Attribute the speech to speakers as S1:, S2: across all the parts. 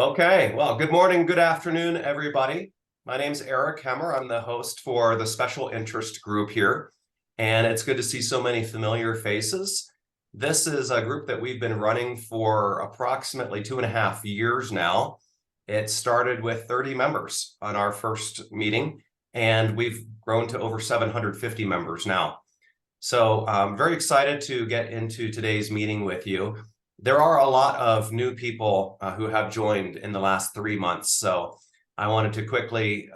S1: Okay, well, good morning, good afternoon, everybody. My name's Eric Hemmer. I'm the host for the special interest group here, and it's good to see so many familiar faces. This is a group that we've been running for approximately 2.5 years now. It started with 30 members on our first meeting, and we've grown to over 750 members now. So I'm very excited to get into today's meeting with you. There are a lot of new people who have joined in the last 3 months. So I wanted to quickly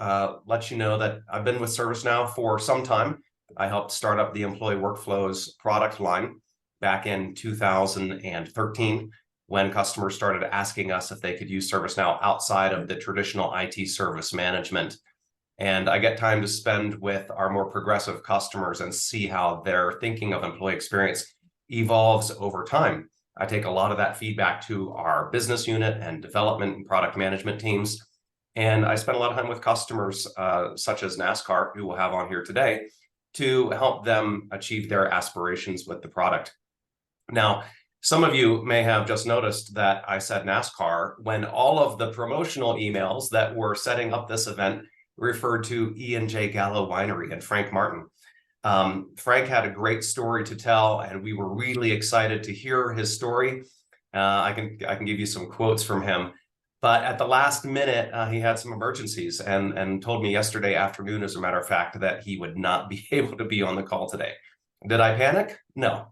S1: let you know that I've been with ServiceNow for some time. I helped start up the employee workflows product line back in 2013 when customers started asking us if they could use ServiceNow outside of the traditional IT service management. And I get time to spend with our more progressive customers and see how their thinking of employee experience evolves over time. I take a lot of that feedback to our business unit and development and product management teams. And I spend a lot of time with customers such as NASCAR, who we'll have on here today, to help them achieve their aspirations with the product. Now, some of you may have just noticed that I said NASCAR when all of the promotional emails that were setting up this event referred to E&J Gallo Winery and Frank Martin. Frank had a great story to tell, and we were really excited to hear his story. I can give you some quotes from him, but at the last minute, he had some emergencies and told me yesterday afternoon, as a matter of fact, that he would not be able to be on the call today. Did I panic? No,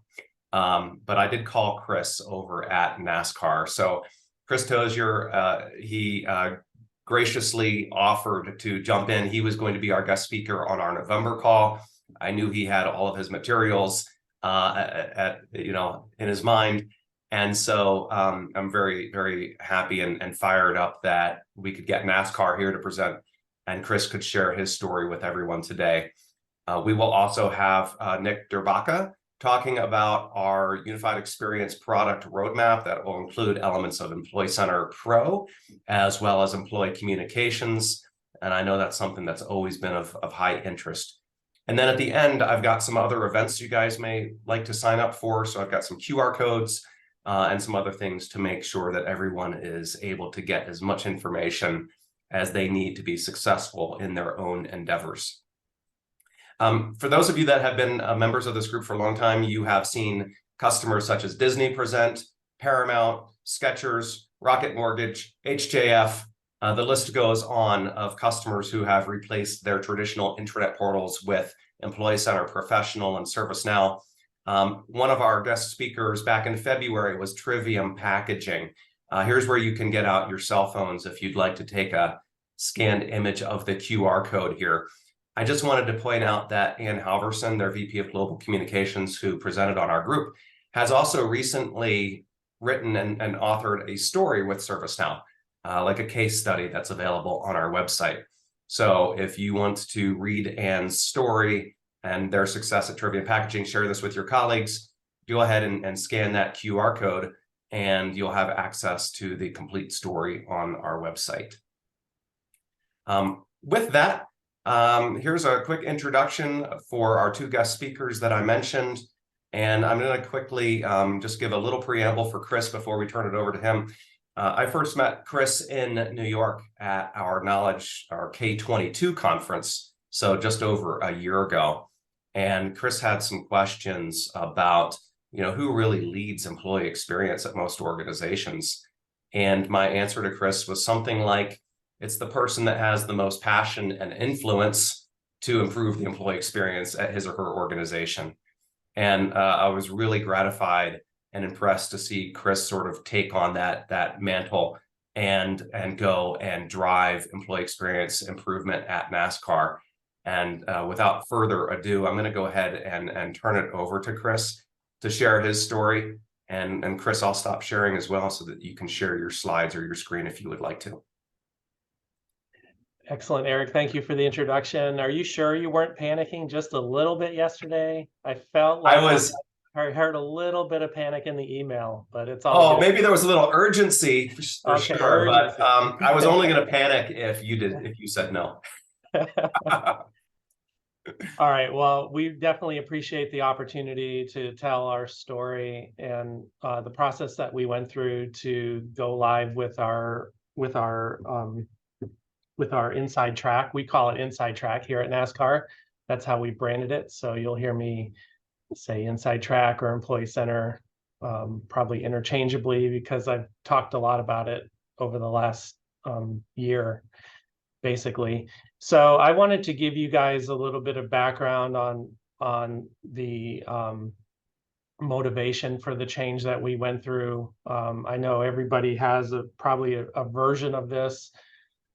S1: but I did call Chris over at NASCAR. So Chris Tozier, he graciously offered to jump in. He was going to be our guest speaker on our November call. I knew he had all of his materials in his mind. And so I'm very, very happy and fired up that we could get NASCAR here to present, and Chris could share his story with everyone today. We will also have Nick Derbaka talking about our Unified Experience product roadmap that will include elements of Employee Center Pro, as well as employee communications. And I know that's something that's always been of high interest. And then at the end, I've got some other events you guys may like to sign up for. So I've got some QR codes and some other things to make sure that everyone is able to get as much information as they need to be successful in their own endeavors. For those of you that have been members of this group for a long time, you have seen customers such as Disney present, Paramount, Skechers, Rocket Mortgage, HJF. The list goes on of customers who have replaced their traditional intranet portals with Employee Center Professional and ServiceNow. One of our guest speakers back in February was Trivium Packaging. Here's where you can get out your cell phones if you'd like to take a scanned image of the QR code here. I just wanted to point out that Ann Halverson, their VP of Global Communications, who presented on our group, has also recently written and authored a story with ServiceNow, like a case study that's available on our website. So if you want to read Ann's story and their success at Trivium Packaging, share this with your colleagues, go ahead and scan that QR code, and you'll have access to the complete story on our website. With that, here's a quick introduction for our two guest speakers that I mentioned. And I'm going to quickly just give a little preamble for Chris before we turn it over to him. I first met Chris in New York at our K22 conference, so just over a year ago. And Chris had some questions about, who really leads employee experience at most organizations. And my answer to Chris was something like, it's the person that has the most passion and influence to improve the employee experience at his or her organization. And I was really gratified and impressed to see Chris sort of take on that mantle and go and drive employee experience improvement at NASCAR. And without further ado, I'm going to go ahead and turn it over to Chris to share his story. And Chris, I'll stop sharing as well so that you can share your slides or your screen if you would like to.
S2: Excellent, Eric. Thank you for the introduction. Are you sure you weren't panicking just a little bit yesterday? I felt like I heard a little bit of panic in the email, but it's all good.
S1: Maybe there was a little urgency for sure, but I was only going to panic if you said no.
S2: All right. Well, we definitely appreciate the opportunity to tell our story and the process that we went through to go live with our with our inside track. We call it inside track here at NASCAR. That's how we branded it. So you'll hear me say inside track or employee center, probably interchangeably, because I've talked a lot about it over the last year, basically. So I wanted to give you guys a little bit of background on the motivation for the change that we went through. I know everybody has probably a version of this,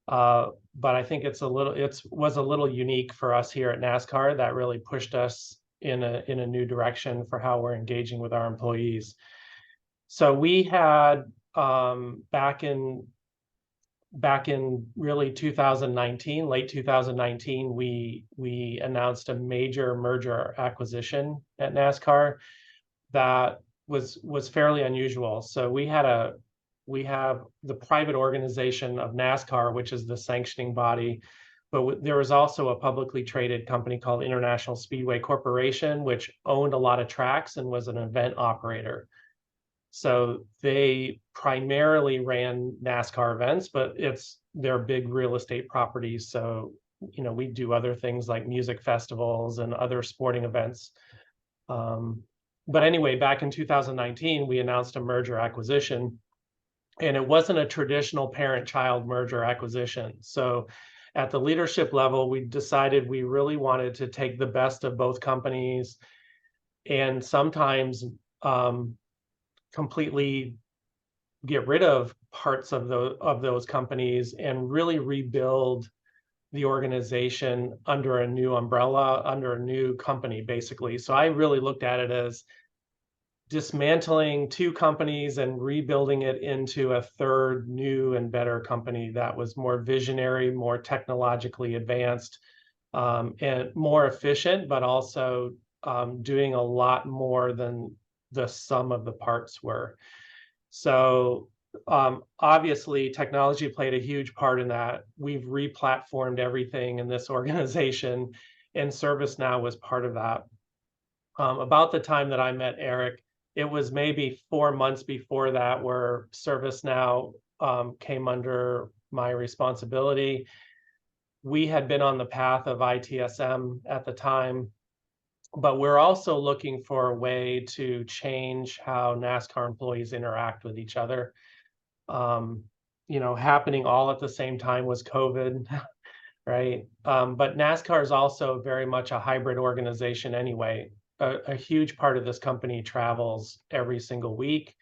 S2: but I think it was a little unique for us here at NASCAR that really pushed us in a new direction for how we're engaging with our employees. So we had back in really 2019, late 2019, we announced a major merger acquisition at NASCAR that was fairly unusual. So we have the private organization of NASCAR, which is the sanctioning body, but there was also a publicly traded company called International Speedway Corporation, which owned a lot of tracks and was an event operator. So they primarily ran NASCAR events, but they're big real estate properties. So, you know, we do other things like music festivals and other sporting events. But anyway, back in 2019, we announced a merger acquisition, and it wasn't a traditional parent-child merger acquisition. So at the leadership level, we decided we really wanted to take the best of both companies and sometimes completely get rid of parts of those companies and really rebuild the organization under a new umbrella, under a new company, basically. So I really looked at it as dismantling two companies and rebuilding it into a third new and better company that was more visionary, more technologically advanced, and more efficient, but also doing a lot more than the sum of the parts were. So obviously technology played a huge part in that. We've re-platformed everything in this organization, and ServiceNow was part of that. About the time that I met Eric, it was maybe 4 months before that where ServiceNow came under my responsibility. We had been on the path of ITSM at the time, but we're also looking for a way to change how NASCAR employees interact with each other. You know, happening all at the same time was COVID, right? But NASCAR is also very much a hybrid organization anyway. A huge part of this company travels every single week.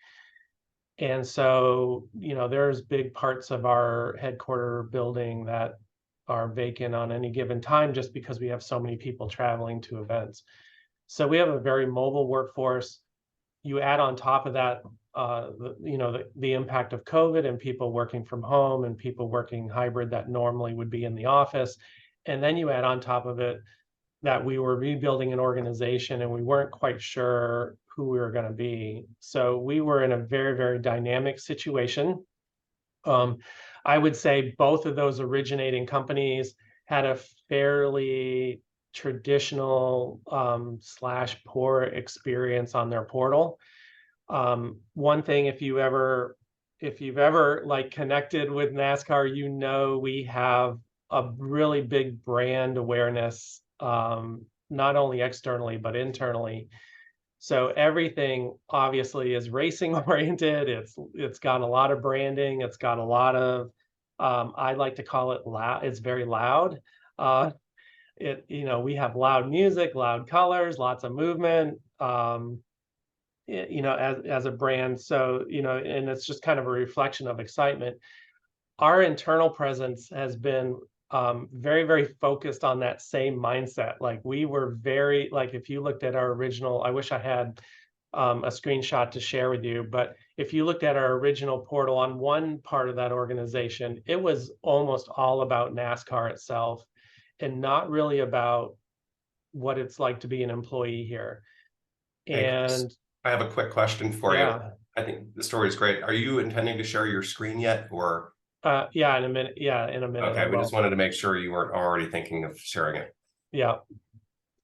S2: And so, you know, there's big parts of our headquarter building that are vacant on any given time just because we have so many people traveling to events. So we have a very mobile workforce. You add on top of that, the impact of COVID and people working from home and people working hybrid that normally would be in the office. And then you add on top of it that we were rebuilding an organization and we weren't quite sure who we were going to be. So we were in a very, very dynamic situation. I would say both of those originating companies had a fairly traditional / poor experience on their portal. One thing, if you've ever like connected with NASCAR, you know we have a really big brand awareness, not only externally but internally. So everything obviously is racing oriented. It's got a lot of branding. It's got a lot of I like to call it loud. It's very loud. We have loud music, loud colors, lots of movement. As a brand. So, and it's just kind of a reflection of excitement. Our internal presence has been very, very focused on that same mindset. Like we were if you looked at our original, I wish I had a screenshot to share with you, but if you looked at our original portal on one part of that organization, it was almost all about NASCAR itself and not really about what it's like to be an employee here. And
S1: I have a quick question for you. I think the story is great. Are you intending to share your screen yet, or?
S2: Yeah, in a minute. Yeah, in a minute.
S1: Okay, we just wanted to make sure you weren't already thinking of sharing it.
S2: Yeah.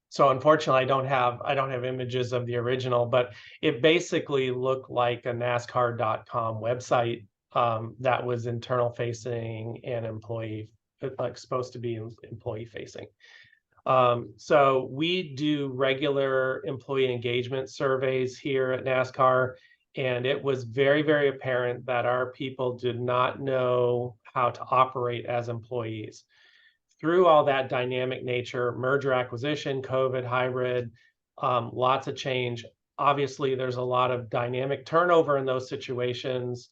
S2: So unfortunately, I don't have images of the original, but it basically looked like a NASCAR.com website that was internal facing and employee, like supposed to be employee facing. So we do regular employee engagement surveys here at NASCAR, and it was very, very apparent that our people did not know how to operate as employees. Through all that dynamic nature, merger acquisition, COVID, hybrid, lots of change. Obviously, there's a lot of dynamic turnover in those situations.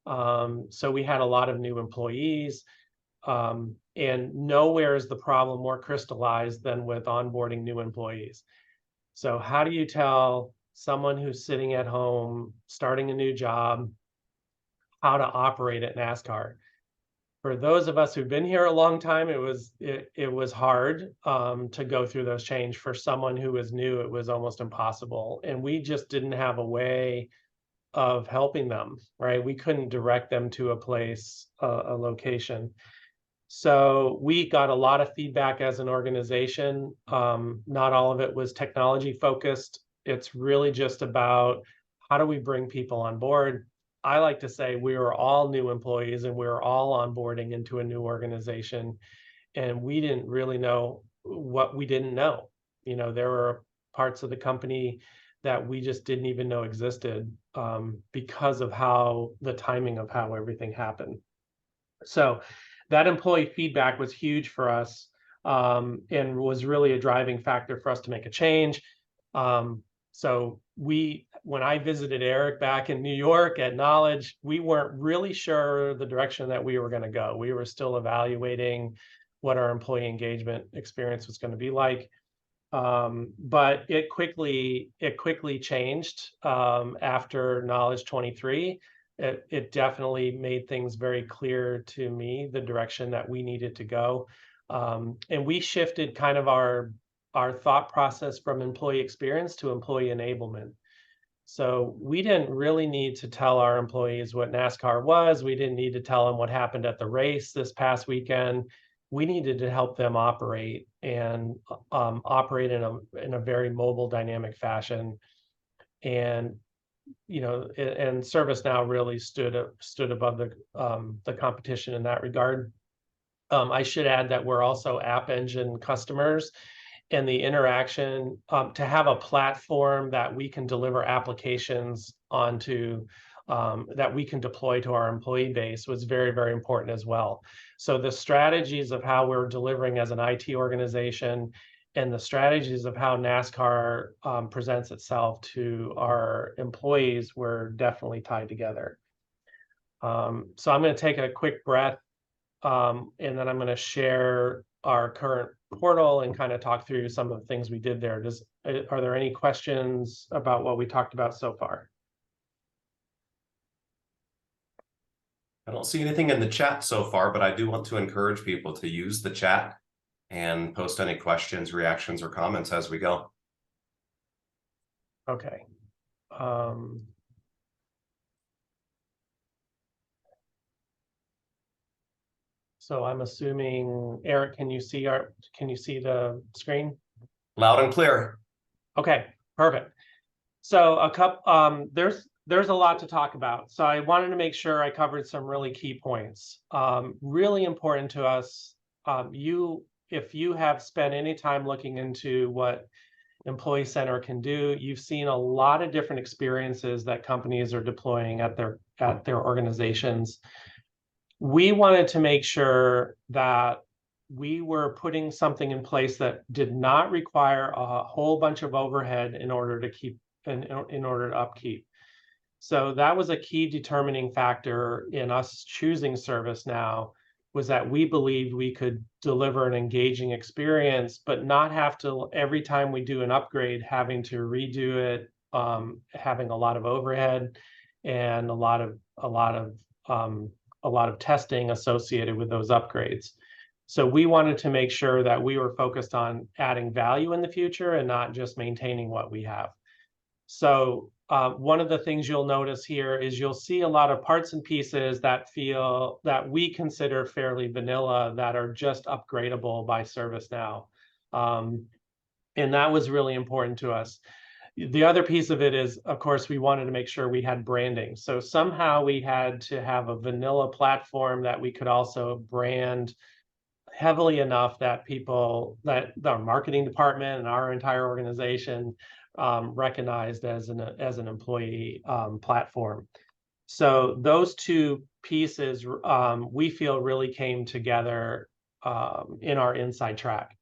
S2: So we had a lot of new employees. And nowhere is the problem more crystallized than with onboarding new employees. So how do you tell someone who's sitting at home, starting a new job, how to operate at NASCAR? For those of us who've been here a long time, it was hard to go through those change. For someone who was new, it was almost impossible. And we just didn't have a way of helping them, right? We couldn't direct them to a place, a location. So we got a lot of feedback as an organization. Not all of it was technology focused. It's really just about how do we bring people on board. I like to say we were all new employees and we were all onboarding into a new organization, and we didn't really know what we didn't know. You know, there were parts of the company that we just didn't even know existed because of how the timing of how everything happened. So that employee feedback was huge for us, and was really a driving factor for us to make a change. So when I visited Eric back in New York at Knowledge, we weren't really sure the direction that we were going to go. We were still evaluating what our employee engagement experience was going to be like. But it quickly changed after Knowledge 23. It definitely made things very clear to me the direction that we needed to go. And we shifted kind of our thought process from employee experience to employee enablement. So we didn't really need to tell our employees what NASCAR was. We didn't need to tell them what happened at the race this past weekend. We needed to help them operate and operate in a very mobile, dynamic fashion. And you know, and ServiceNow really stood above the competition in that regard. I should add that we're also App Engine customers, and the interaction to have a platform that we can deliver applications onto, that we can deploy to our employee base was very, very important as well. So the strategies of how we're delivering as an IT organization and the strategies of how NASCAR presents itself to our employees were definitely tied together. So I'm going to take a quick breath, and then I'm going to share our current portal and kind of talk through some of the things we did there. Are there any questions about what we talked about so far?
S1: I don't see anything in the chat so far, but I do want to encourage people to use the chat and post any questions, reactions, or comments as we go.
S2: Okay. So I'm assuming, Eric, can you see the screen?
S1: Loud and clear.
S2: Okay, perfect. So there's a lot to talk about. So I wanted to make sure I covered some really key points. Really important to us. If you have spent any time looking into what Employee Center can do, you've seen a lot of different experiences that companies are deploying at their organizations. We wanted to make sure that we were putting something in place that did not require a whole bunch of overhead in order to upkeep. So that was a key determining factor in us choosing ServiceNow, was that we believed we could deliver an engaging experience, but not have to, every time we do an upgrade, having to redo it, having a lot of overhead and a lot of testing associated with those upgrades. So we wanted to make sure that we were focused on adding value in the future and not just maintaining what we have. So one of the things you'll notice here is you'll see a lot of parts and pieces that we consider fairly vanilla that are just upgradable by ServiceNow. And that was really important to us. The other piece of it is, of course, we wanted to make sure we had branding. So somehow we had to have a vanilla platform that we could also brand heavily enough that people, that our marketing department and our entire organization recognized as an employee platform. So those two pieces we feel really came together in our inside track.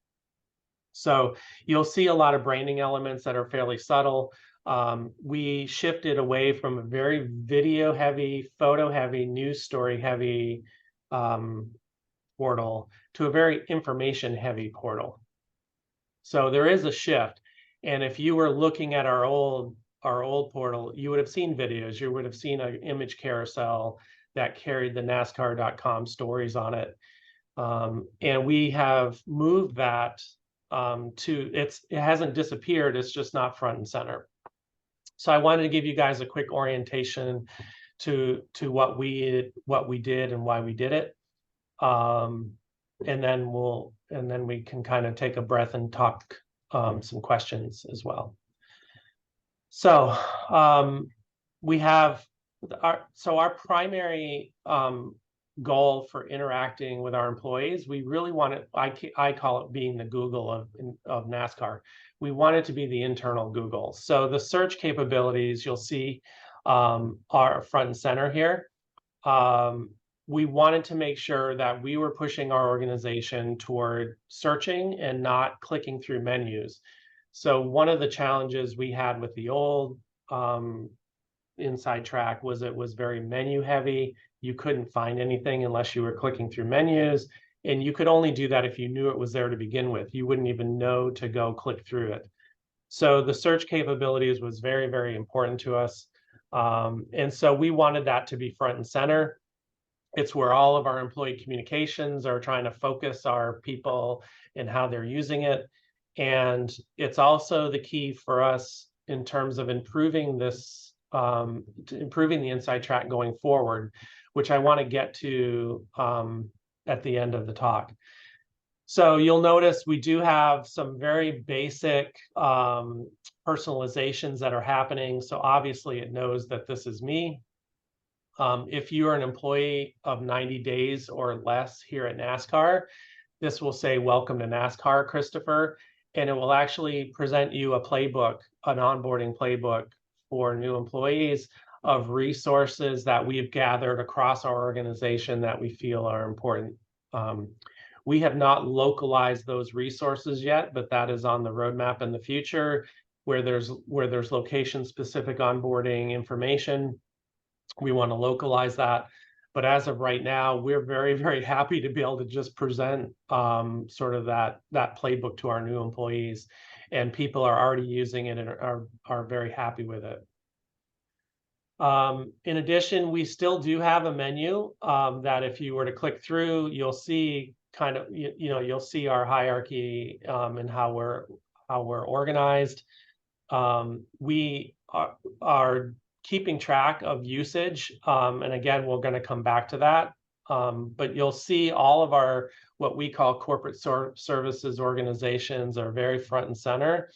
S2: So you'll see a lot of branding elements that are fairly subtle. We shifted away from a very video heavy, photo heavy, news story heavy portal to a very information heavy portal. So there is a shift. And if you were looking at our old portal, you would have seen videos, you would have seen an image carousel that carried the NASCAR.com stories on it. And we have moved that to it hasn't disappeared, it's just not front and center. So I wanted to give you guys a quick orientation to what we did and why we did it. And then we can kind of take a breath and talk some questions as well. So we have our primary goal for interacting with our employees, we really want it, I call it being the Google of NASCAR. We want it to be the internal Google. So the search capabilities you'll see are front and center here. We wanted to make sure that we were pushing our organization toward searching and not clicking through menus. So one of the challenges we had with the old inside track was it was very menu heavy. You couldn't find anything unless you were clicking through menus, and you could only do that if you knew it was there to begin with. You wouldn't even know to go click through it. So the search capabilities was very, very important to us. And so we wanted that to be front and center. It's where all of our employee communications are trying to focus our people and how they're using it. And it's also the key for us in terms of improving this, improving the inside track going forward, which I want to get to at the end of the talk. So you'll notice we do have some very basic personalizations that are happening. So obviously it knows that this is me. If you are an employee of 90 days or less here at NASCAR, this will say, "Welcome to NASCAR, Christopher," and it will actually present you a playbook, an onboarding playbook for new employees of resources that we've gathered across our organization that we feel are important. We have not localized those resources yet, but that is on the roadmap in the future, where there's location-specific onboarding information. We want to localize that. But as of right now, we're very, very happy to be able to just present sort of that playbook to our new employees, and people are already using it and are very happy with it. In addition, we still do have a menu that if you were to click through, you'll see kind of, you'll see our hierarchy and how we're organized. We are keeping track of usage. And again, we're going to come back to that. But you'll see all of our, what we call corporate services organizations are very front and center.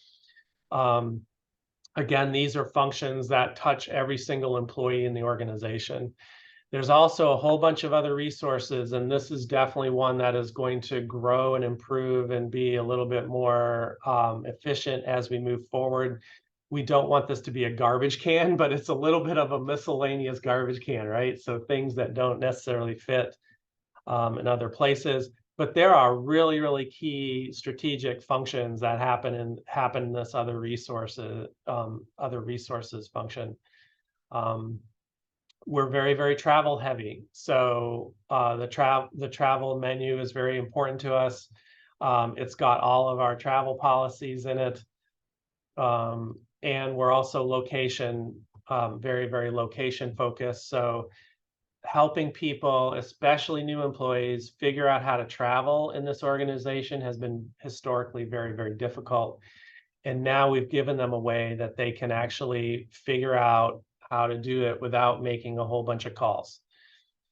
S2: Again, these are functions that touch every single employee in the organization. There's also a whole bunch of other resources, and this is definitely one that is going to grow and improve and be a little bit more efficient as we move forward. We don't want this to be a garbage can, but it's a little bit of a miscellaneous garbage can, right? So things that don't necessarily fit in other places. But there are really, really key strategic functions that happen in this other resources function. We're very, very travel heavy. So the travel menu is very important to us. It's got all of our travel policies in it. And we're also very, very location focused. So helping people, especially new employees, figure out how to travel in this organization has been historically very, very difficult. And now we've given them a way that they can actually figure out how to do it without making a whole bunch of calls.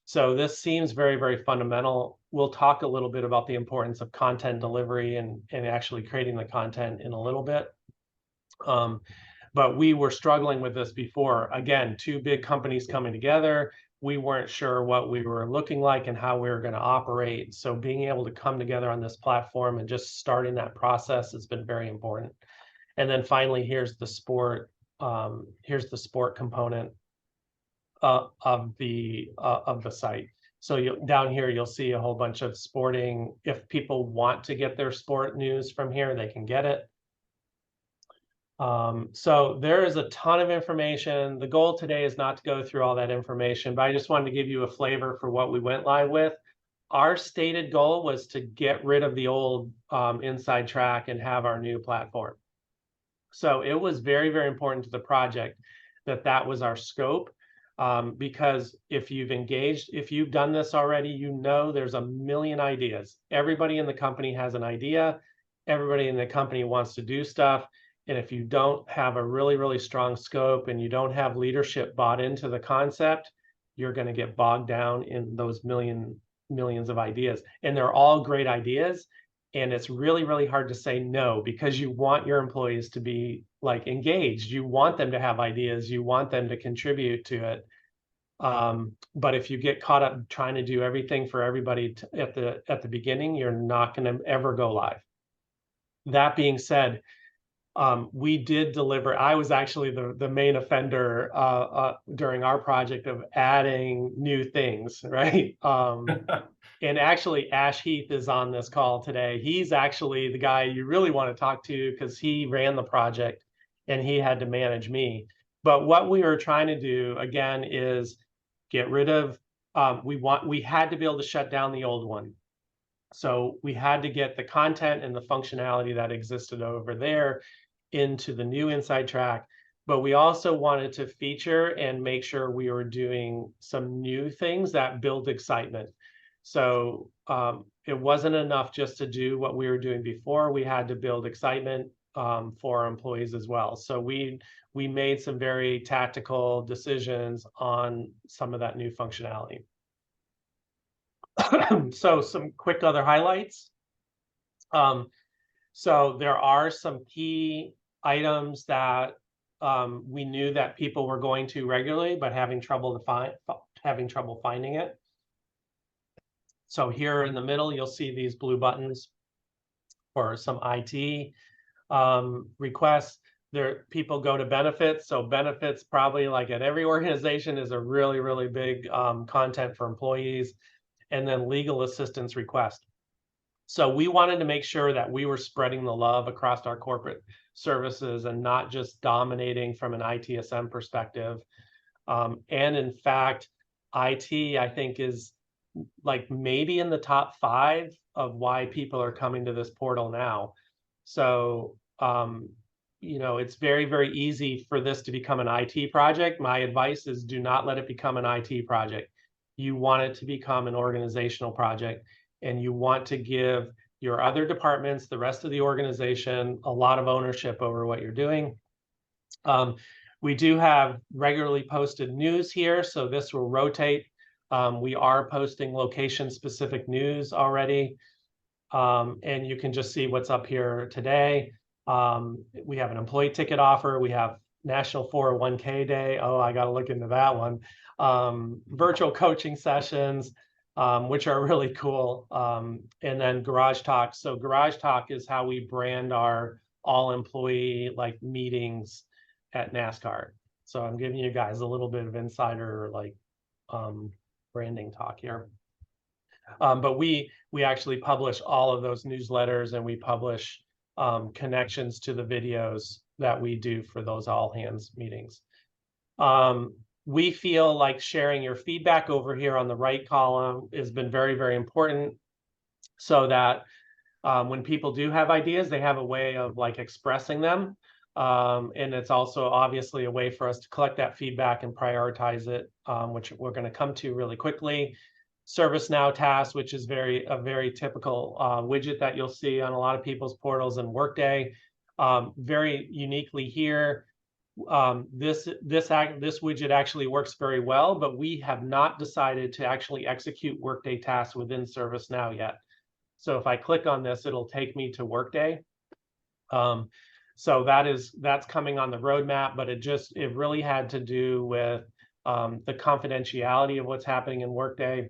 S2: So this seems very, very fundamental. We'll talk a little bit about the importance of content delivery and actually creating the content in a little bit. But we were struggling with this before. Again, two big companies coming together. We weren't sure what we were looking like and how we were going to operate. So being able to come together on this platform and just starting that process has been very important. And then finally, here's the sport component of the site. So down here, you'll see a whole bunch of sporting. If people want to get their sport news from here, they can get it. So there is a ton of information. The goal today is not to go through all that information, but I just wanted to give you a flavor for what we went live with. Our stated goal was to get rid of the old Inside Track and have our new platform. So it was very, very important to the project that that was our scope. Because if you've done this already, you know there's a million ideas. Everybody in the company has an idea. Everybody in the company wants to do stuff. And if you don't have a really, really strong scope and you don't have leadership bought into the concept, you're going to get bogged down in those millions of ideas. And they're all great ideas. And it's really, really hard to say no, because you want your employees to be like engaged. You want them to have ideas. You want them to contribute to it. But if you get caught up trying to do everything for everybody at the beginning, you're not going to ever go live. That being said, we did deliver. I was actually the main offender during our project of adding new things, right? And actually, Ash Heath is on this call today. He's actually the guy you really want to talk to because he ran the project and he had to manage me. But what we were trying to do, again, is get rid of, we had to be able to shut down the old one. So we had to get the content and the functionality that existed over there into the new Inside Track. But we also wanted to feature and make sure we were doing some new things that build excitement. So it wasn't enough just to do what we were doing before. We had to build excitement for our employees as well. So we made some very tactical decisions on some of that new functionality. So some quick other highlights. So there are some key items that we knew that people were going to regularly, but having trouble finding it. So here in the middle, you'll see these blue buttons for some IT requests. There, people go to benefits. So benefits, probably like at every organization, is a really, really big content for employees. And then legal assistance request. So we wanted to make sure that we were spreading the love across our corporate services and not just dominating from an ITSM perspective. And in fact, IT, I think, is like maybe in the top 5 of why people are coming to this portal now. So, you know, it's very, very easy for this to become an IT project. My advice is do not let it become an IT project. You want it to become an organizational project, and you want to give your other departments, the rest of the organization, a lot of ownership over what you're doing. We do have regularly posted news here, so this will rotate. We are posting location-specific news already, and you can just see what's up here today. We have an employee ticket offer. We have National 401k Day. Oh, I got to look into that one. Virtual coaching sessions, which are really cool. And then Garage Talk. So Garage Talk is how we brand our all-employee like meetings at NASCAR. So I'm giving you guys a little bit of insider like branding talk here. But we actually publish all of those newsletters, and we publish connections to the videos that we do for those all hands meetings. We feel like sharing your feedback over here on the right column has been very, very important, so that when people do have ideas, they have a way of like expressing them. And it's also obviously a way for us to collect that feedback and prioritize it, which we're going to come to really quickly. ServiceNow tasks, which is a very typical widget that you'll see on a lot of people's portals in Workday. Very uniquely here, this widget actually works very well, but we have not decided to actually execute Workday tasks within ServiceNow yet. So if I click on this, it'll take me to Workday. So that's coming on the roadmap, but it really had to do with the confidentiality of what's happening in Workday,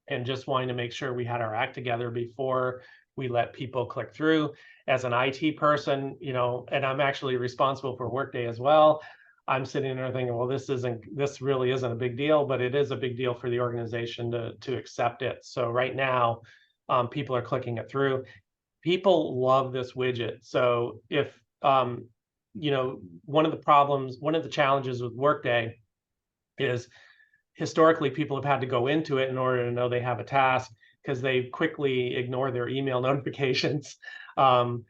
S2: and just wanting to make sure we had our act together before we let people click through. As an IT person, and I'm actually responsible for Workday as well, I'm sitting there thinking, well, this really isn't a big deal, but it is a big deal for the organization to accept it. So right now, people are clicking it through. People love this widget. So if one of the challenges with Workday is historically people have had to go into it in order to know they have a task, because they quickly ignore their email notifications. So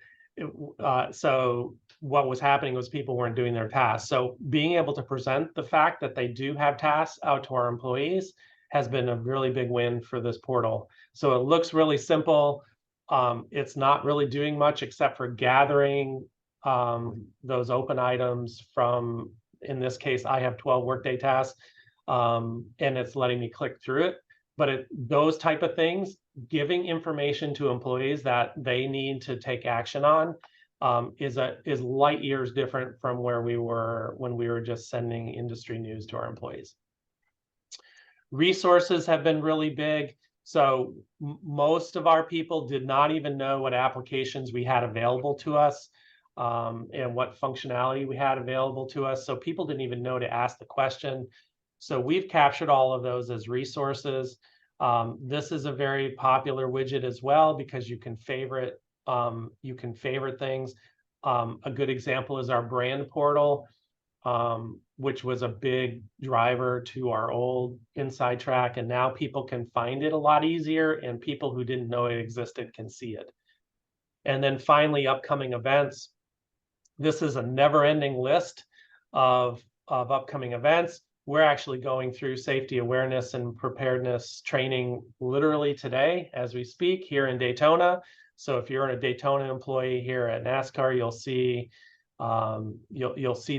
S2: what was happening was people weren't doing their tasks. So being able to present the fact that they do have tasks out to our employees has been a really big win for this portal. So it looks really simple. It's not really doing much except for gathering those open items from, in this case, I have 12 Workday tasks, and it's letting me click through it. But those type of things, giving information to employees that they need to take action on, is light years different from where we were when we were just sending industry news to our employees. Resources have been really big. So most of our people did not even know what applications we had available to us, and what functionality we had available to us. So people didn't even know to ask the question. So we've captured all of those as resources. This is a very popular widget as well, because you can favorite things. A good example is our brand portal, which was a big driver to our old InsideTrack, and now people can find it a lot easier, and people who didn't know it existed can see it. And then finally, upcoming events. This is a never-ending list of upcoming events. We're actually going through safety awareness and preparedness training literally today as we speak here in Daytona. So if you're a Daytona employee here at NASCAR, you'll see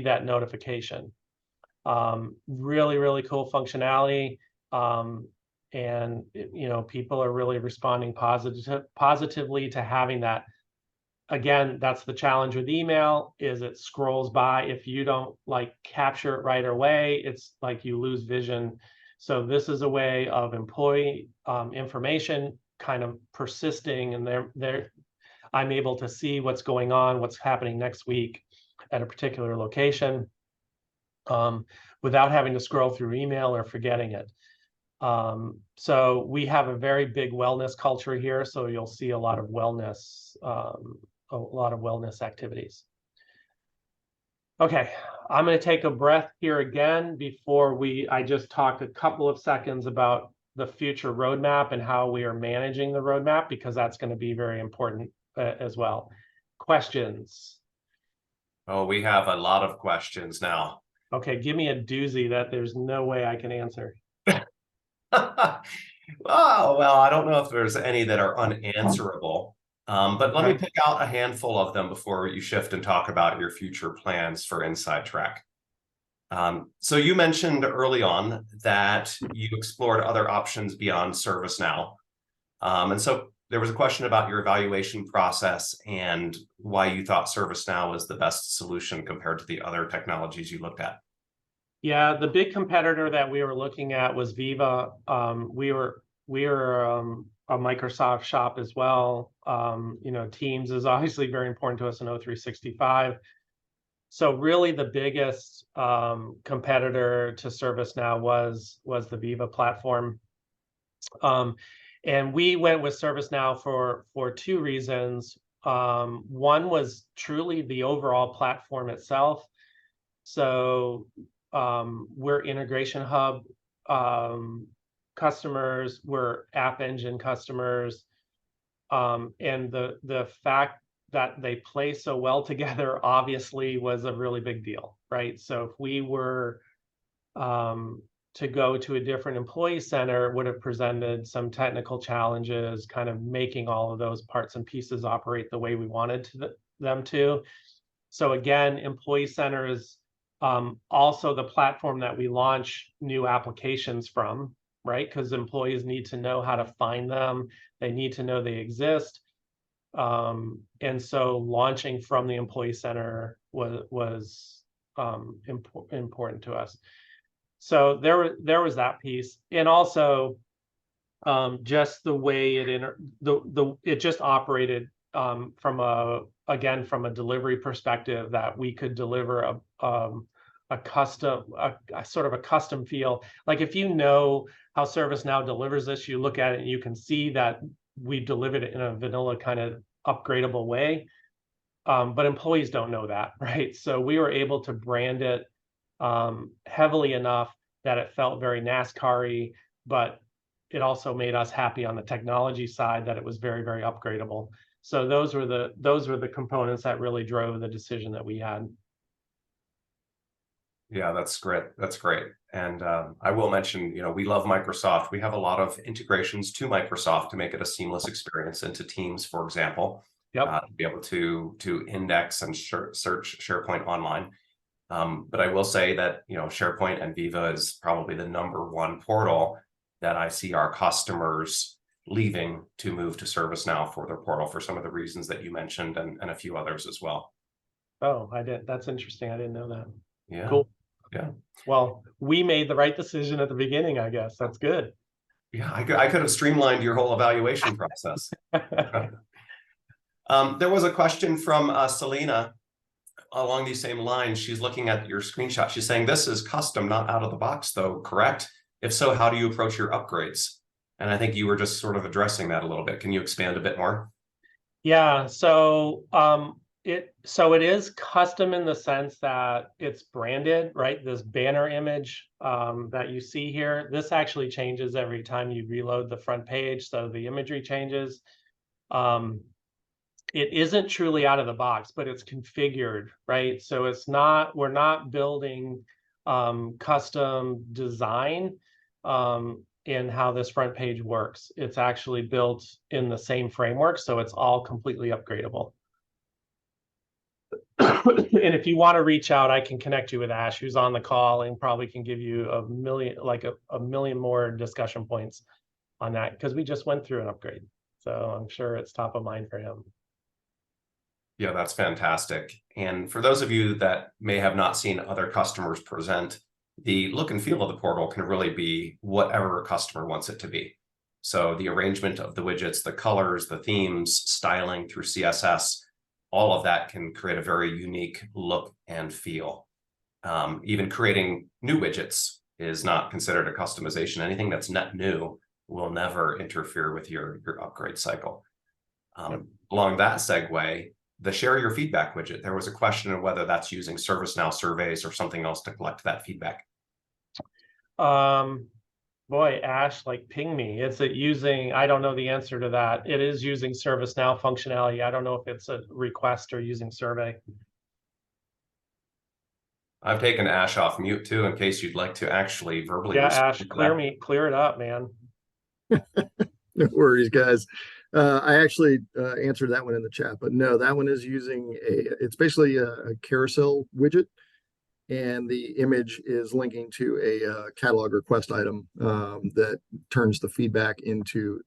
S2: that notification. Really, really cool functionality. And people are really responding positively to having that. Again, that's the challenge with email, is it scrolls by. If you don't capture it right away, it's like you lose vision. So this is a way of employee information kind of persisting, and I'm able to see what's going on, what's happening next week at a particular location, without having to scroll through email or forgetting it. So we have a very big wellness culture here, so you'll see a lot of wellness activities. Okay, I'm going to take a breath here again before I just talked a couple of seconds about the future roadmap and how we are managing the roadmap, because that's going to be very important as well. Questions?
S1: Oh, we have a lot of questions now.
S2: Okay, give me a doozy that there's no way I can answer.
S1: Oh, well, I don't know if there's any that are unanswerable. But let me pick out a handful of them before you shift and talk about your future plans for InsideTrack. So you mentioned early on that you explored other options beyond ServiceNow. And so there was a question about your evaluation process and why you thought ServiceNow was the best solution compared to the other technologies you looked at. Yeah,
S2: the big competitor that we were looking at was Viva. We were a Microsoft shop as well. Teams is obviously very important to us in O365. So really the biggest competitor to ServiceNow was the Viva platform. And we went with ServiceNow for two reasons. One was truly the overall platform itself. So we're Integration Hub customers, we're App Engine customers, and the fact that they play so well together obviously was a really big deal, right? So if we were to go to a different employee center, it would have presented some technical challenges, kind of making all of those parts and pieces operate the way we wanted them to. So again, Employee Center is also the platform that we launch new applications from, right? Because employees need to know how to find them. They need to know they exist. And so launching from the Employee Center was important to us. So there was that piece, and also just the way it just operated from a delivery perspective, that we could deliver a sort of a custom feel. Like, if you know how ServiceNow delivers this, you look at it and you can see that we delivered it in a vanilla kind of upgradable way. But employees don't know that, right? So we were able to brand it heavily enough that it felt very NASCAR-y, but it also made us happy on the technology side that it was very, very upgradable. So those were the components that really drove the decision that we had.
S1: Yeah, that's great. That's great. And I will mention, we love Microsoft. We have a lot of integrations to Microsoft to make it a seamless experience into Teams, for example.
S2: Yep.
S1: To be able to index and search SharePoint online. But I will say that, SharePoint and Viva is probably the #1 portal that I see our customers leaving to move to ServiceNow for their portal, for some of the reasons that you mentioned, and a few others as well.
S2: Oh, that's interesting. I didn't know that.
S1: Yeah.
S2: Cool.
S1: Yeah.
S2: Well, we made the right decision at the beginning, I guess. That's good.
S1: Yeah, I could have streamlined your whole evaluation process. There was a question from Selena along these same lines. She's looking at your screenshot. She's saying, this is custom, not out of the box, though, correct? If so, how do you approach your upgrades? And I think you were just sort of addressing that a little bit. Can you expand a bit more?
S2: Yeah, so it is custom in the sense that it's branded, right? This banner image that you see here, this actually changes every time you reload the front page, so the imagery changes. It isn't truly out of the box, but it's configured, right? So we're not building custom design in how this front page works. It's actually built in the same framework, so it's all completely upgradable. And if you want to reach out, I can connect you with Ash, who's on the call, and probably can give you a million more discussion points on that, because we just went through an upgrade. So I'm sure it's top of mind for him.
S1: Yeah, that's fantastic. And for those of you that may have not seen other customers present, the look and feel of the portal can really be whatever a customer wants it to be. So the arrangement of the widgets, the colors, the themes, styling through CSS, all of that can create a very unique look and feel. Even creating new widgets is not considered a customization. Anything that's net new will never interfere with your upgrade cycle. Along that segue, the share your feedback widget, there was a question of whether that's using ServiceNow surveys or something else to collect that feedback.
S2: Boy, Ash, ping me. Is it using, I don't know the answer to that. It is using ServiceNow functionality. I don't know if it's a request or using survey.
S1: I've taken Ash off mute too, in case you'd like to actually verbally.
S2: Yeah, Ash, clear it up, man.
S3: No worries, guys. I actually answered that one in the chat, but no, that one is using it's basically a carousel widget, and the image is linking to a catalog request item that turns the feedback into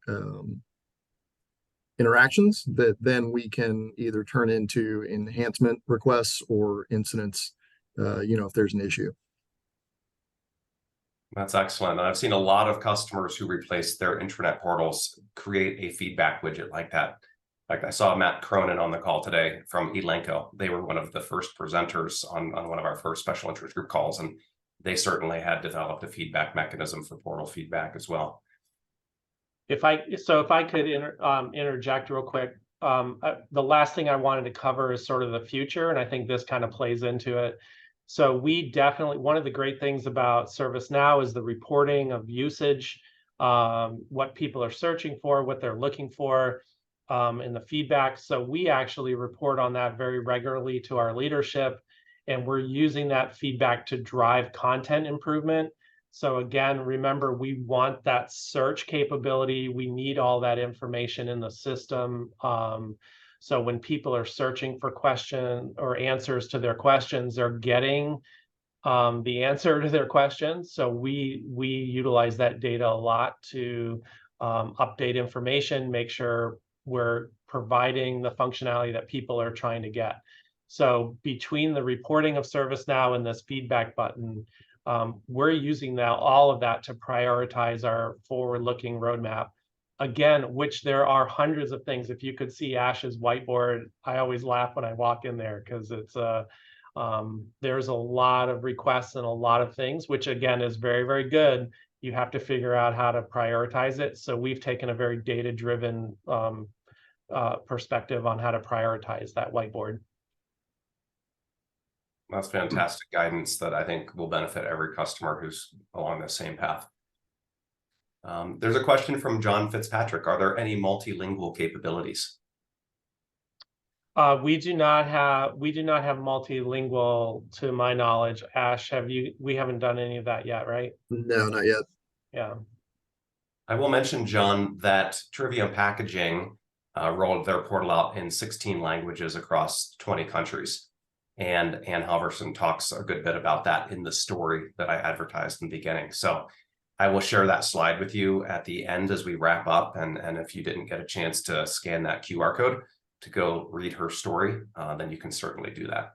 S3: interactions that then we can either turn into enhancement requests or incidents, if there's an issue.
S1: That's excellent. And I've seen a lot of customers who replace their intranet portals create a feedback widget like that. Like, I saw Matt Cronin on the call today from Elenco. They were one of the first presenters on one of our first special interest group calls, and they certainly had developed a feedback mechanism for portal feedback as well.
S2: If I could interject real quick, the last thing I wanted to cover is sort of the future, and I think this kind of plays into it. So we definitely, one of the great things about ServiceNow is the reporting of usage, what people are searching for, what they're looking for, and the feedback. So we actually report on that very regularly to our leadership, and we're using that feedback to drive content improvement. So again, remember, we want that search capability. We need all that information in the system. So when people are searching for questions or answers to their questions, they're getting the answer to their questions. So we utilize that data a lot to update information, make sure we're providing the functionality that people are trying to get. So between the reporting of ServiceNow and this feedback button, we're using now all of that to prioritize our forward-looking roadmap. Again, which there are hundreds of things. If you could see Ash's whiteboard, I always laugh when I walk in there because it's there's a lot of requests and a lot of things, which again is very, very good. You have to figure out how to prioritize it. So we've taken a very data-driven perspective on how to prioritize that whiteboard.
S1: That's fantastic guidance that I think will benefit every customer who's along the same path. There's a question from John Fitzpatrick. Are there any multilingual capabilities?
S2: We do not have multilingual to my knowledge. Ash, we haven't done any of that yet, right?
S3: No, not yet.
S2: Yeah.
S1: I will mention, John, that Trivium Packaging rolled their portal out in 16 languages across 20 countries. And Ann Halverson talks a good bit about that in the story that I advertised in the beginning. So I will share that slide with you at the end as we wrap up. And if you didn't get a chance to scan that QR code to go read her story, then you can certainly do that.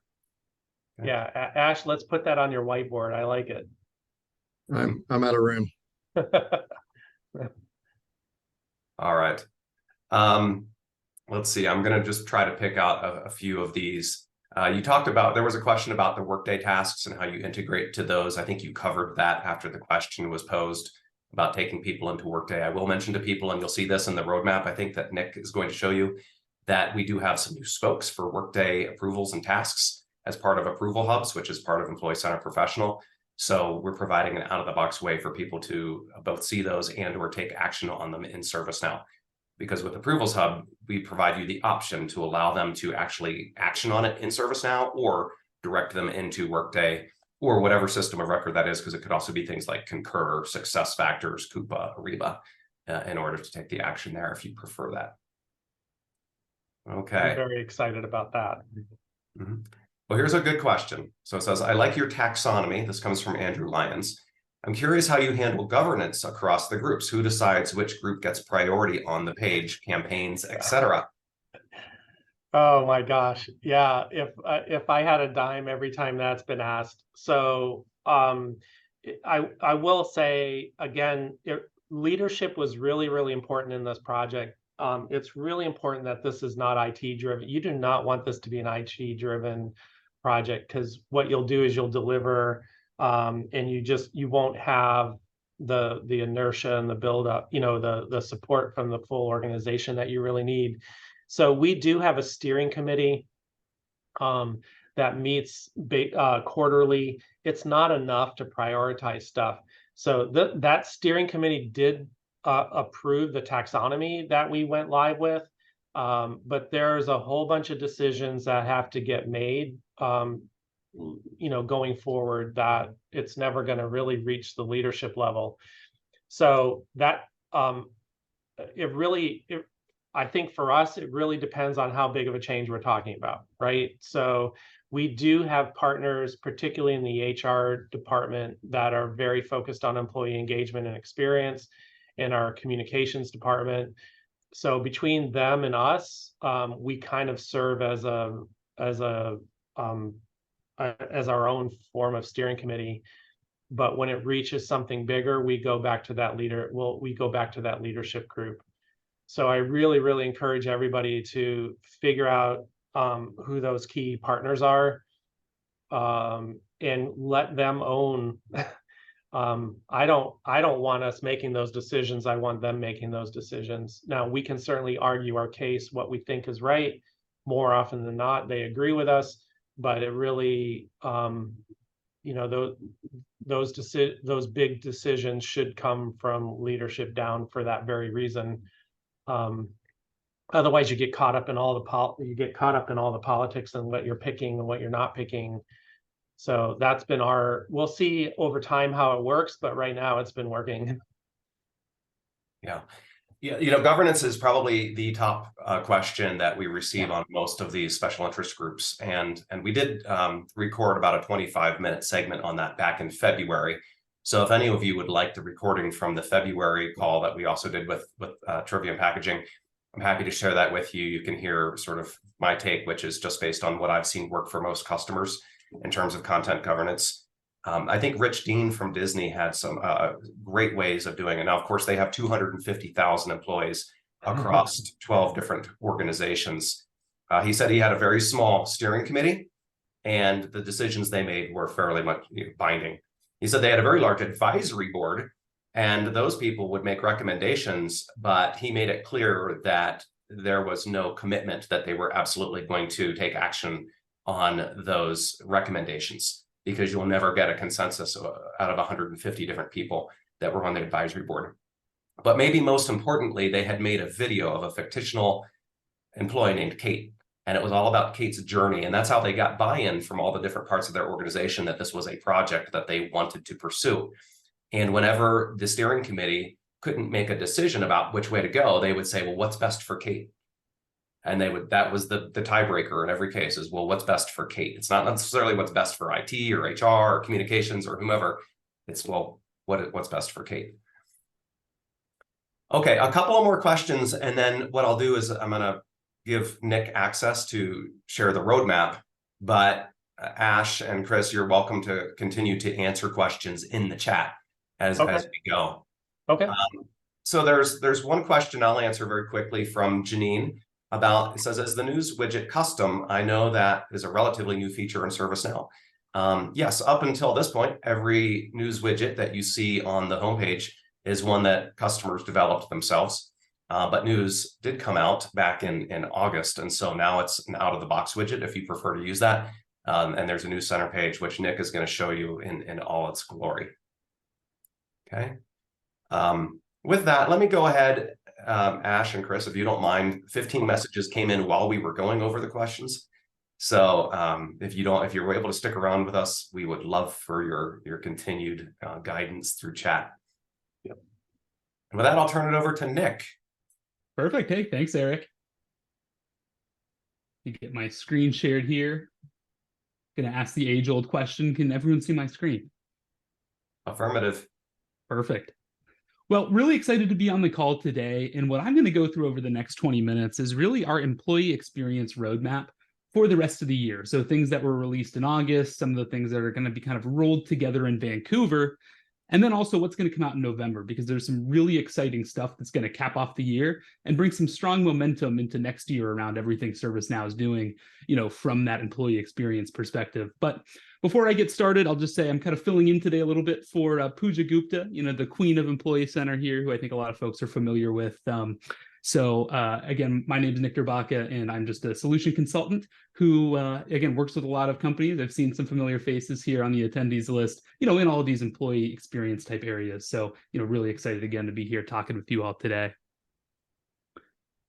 S1: Okay.
S2: Yeah, Ash, let's put that on your whiteboard. I like it.
S3: I'm out of room.
S1: All right. Let's see. I'm going to just try to pick out a few of these. You talked about, there was a question about the Workday tasks and how you integrate to those. I think you covered that after the question was posed about taking people into Workday. I will mention to people, and you'll see this in the roadmap, I think that Nick is going to show you, that we do have some new spokes for Workday approvals and tasks as part of Approval Hubs, which is part of Employee Center Professional. So we're providing an out-of-the-box way for people to both see those and or take action on them in ServiceNow. Because with Approvals Hub, we provide you the option to allow them to actually action on it in ServiceNow or direct them into Workday or whatever system of record that is, because it could also be things like Concur, SuccessFactors, Coupa, Ariba, in order to take the action there if you prefer that. Okay.
S2: I'm very excited about that.
S1: Mm-hmm. Well, here's a good question. So it says, I like your taxonomy. This comes from Andrew Lyons. I'm curious how you handle governance across the groups. Who decides which group gets priority on the page, campaigns, etc.?
S2: Oh my gosh. Yeah. If I had a dime every time that's been asked. So I will say again, leadership was really, really important in this project. It's really important that this is not IT driven. You do not want this to be an IT driven project, because what you'll do is you'll deliver and you won't have the inertia and the buildup, the support from the full organization that you really need. So we do have a steering committee that meets quarterly. It's not enough to prioritize stuff. So that steering committee did approve the taxonomy that we went live with, but there's a whole bunch of decisions that have to get made going forward, that it's never going to really reach the leadership level. So that I think for us, it really depends on how big of a change we're talking about, right? So we do have partners, particularly in the HR department, that are very focused on employee engagement and experience, in our communications department. So between them and us, we kind of serve as our own form of steering committee. But when it reaches something bigger, we go back to that leadership group. So I really, really encourage everybody to figure out who those key partners are, and let them own. I don't want us making those decisions. I want them making those decisions. Now, we can certainly argue our case, what we think is right. More often than not, they agree with us. But it really, those big decisions should come from leadership down for that very reason. Otherwise, you get caught up in all the politics and what you're picking and what you're not picking. So that's been we'll see over time how it works, but right now it's been working.
S1: Yeah. Yeah, governance is probably the top question that we receive on most of these special interest groups. And we did record about a 25-minute segment on that back in February. So if any of you would like the recording from the February call that we also did with Trivium Packaging, I'm happy to share that with you. You can hear sort of my take, which is just based on what I've seen work for most customers in terms of content governance. I think Rich Dean from Disney had some great ways of doing it. Now, of course, they have 250,000 employees across 12 different organizations. He said he had a very small steering committee, and the decisions they made were fairly much binding. He said they had a very large advisory board, and those people would make recommendations, but he made it clear that there was no commitment that they were absolutely going to take action on those recommendations, because you'll never get a consensus out of 150 different people that were on the advisory board. But maybe most importantly, they had made a video of a fictional employee named Kate, and it was all about Kate's journey. And that's how they got buy-in from all the different parts of their organization that this was a project that they wanted to pursue. And whenever the steering committee couldn't make a decision about which way to go, they would say, well, what's best for Kate? And that was the tiebreaker in every case is, well, what's best for Kate? It's not necessarily what's best for IT or HR or communications or whomever. It's, well, what's best for Kate? Okay, a couple of more questions. And then what I'll do is I'm going to give Nick access to share the roadmap, but Ash and Chris, you're welcome to continue to answer questions in the chat as we go.
S2: Okay.
S1: So there's one question I'll answer very quickly from Janine about, it says, as the news widget custom, I know that is a relatively new feature in ServiceNow. Yes, up until this point, every news widget that you see on the homepage is one that customers developed themselves. But news did come out back in August. And so now it's an out-of-the-box widget if you prefer to use that. And there's a new center page, which Nick is going to show you in all its glory. Okay. With that, let me go ahead, Ash and Chris, if you don't mind. 15 messages came in while we were going over the questions. So if you were able to stick around with us, we would love for your continued guidance through chat. Yep. And with that, I'll turn it over to Nick.
S4: Perfect. Hey, thanks, Eric. You get my screen shared here. Gonna ask the age-old question: can everyone see my screen?
S1: Affirmative.
S4: Perfect. Well, really excited to be on the call today. And what I'm going to go through over the next 20 minutes is really our employee experience roadmap for the rest of the year. So things that were released in August, some of the things that are going to be kind of rolled together in Vancouver, and then also what's going to come out in November, because there's some really exciting stuff that's going to cap off the year and bring some strong momentum into next year around everything ServiceNow is doing, from that employee experience perspective. But before I get started, I'll just say I'm kind of filling in today a little bit for Pooja Gupta, the queen of Employee Center here, who I think a lot of folks are familiar with. Again, my name is Nick Derbaka, and I'm just a solution consultant who, again, works with a lot of companies. I've seen some familiar faces here on the attendees list, in all of these employee experience type areas. So, really excited again to be here talking with you all today.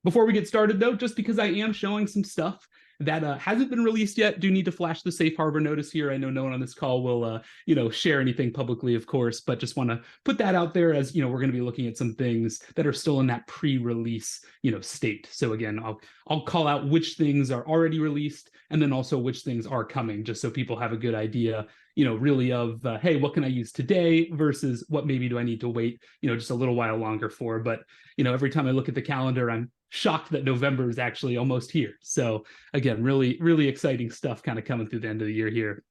S4: Before we get started, though, just because I am showing some stuff that hasn't been released yet, do need to flash the safe harbor notice here. I know no one on this call will, share anything publicly, of course, but just want to put that out there as, we're going to be looking at some things that are still in that pre-release, state. So again, I'll call out which things are already released and then also which things are coming, just so people have a good idea, really of, hey, what can I use today versus what maybe do I need to wait, just a little while longer for. But, every time I look at the calendar, I'm shocked that November is actually almost here. So again, really, really exciting stuff kind of coming through the end of the year here.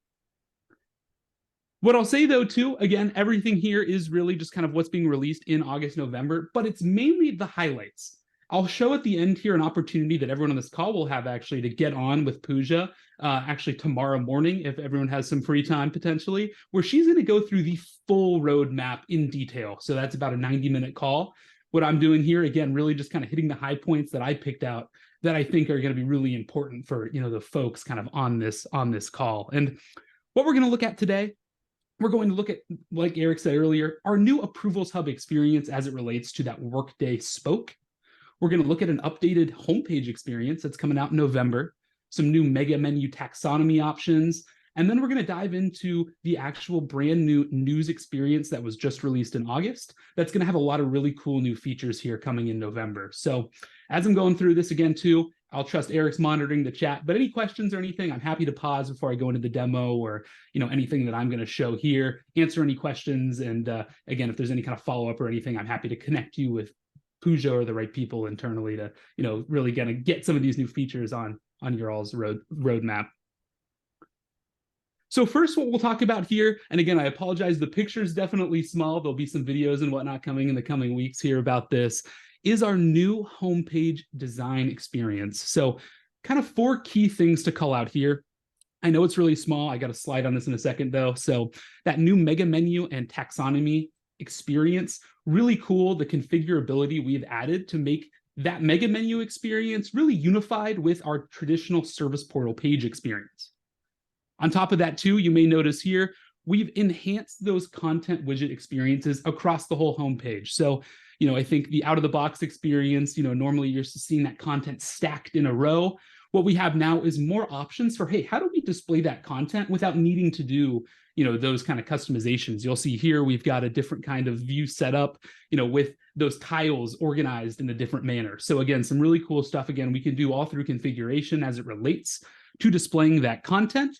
S4: What I'll say though, too, again, everything here is really just kind of what's being released in August, November, but it's mainly the highlights. I'll show at the end here an opportunity that everyone on this call will have actually to get on with Pooja, actually tomorrow morning, if everyone has some free time potentially, where she's going to go through the full roadmap in detail. So that's about a 90-minute call. What I'm doing here, again, really just kind of hitting the high points that I picked out that I think are going to be really important for, the folks kind of on this call. And what we're going to look at today, we're going to look at, like Eric said earlier, our new Approvals Hub experience as it relates to that Workday Spoke. We're going to look at an updated homepage experience that's coming out in November, some new mega menu taxonomy options, and then we're going to dive into the actual brand new news experience that was just released in August. That's going to have a lot of really cool new features here coming in November. So as I'm going through this again, too, I'll trust Eric's monitoring the chat, but any questions or anything, I'm happy to pause before I go into the demo or, anything that I'm going to show here, answer any questions. And again, if there's any kind of follow-up or anything, I'm happy to connect you with Peugeot are the right people internally to, really gonna get some of these new features on your all's roadmap. So first, what we'll talk about here, and again, I apologize, the picture is definitely small. There'll be some videos and whatnot coming in the coming weeks here about this, is our new homepage design experience. So kind of 4 key things to call out here. I know it's really small. I got a slide on this in a second though. So that new mega menu and taxonomy experience, really cool. The configurability we've added to make that mega menu experience really unified with our traditional service portal page experience. On top of that too, you may notice here, we've enhanced those content widget experiences across the whole homepage. So, I think the out-of-the-box experience, normally you're seeing that content stacked in a row. What we have now is more options for, hey, how do we display that content without needing to do, those kind of customizations? You'll see here, we've got a different kind of view set up, with those tiles organized in a different manner. So again, some really cool stuff. Again, we can do all through configuration as it relates to displaying that content.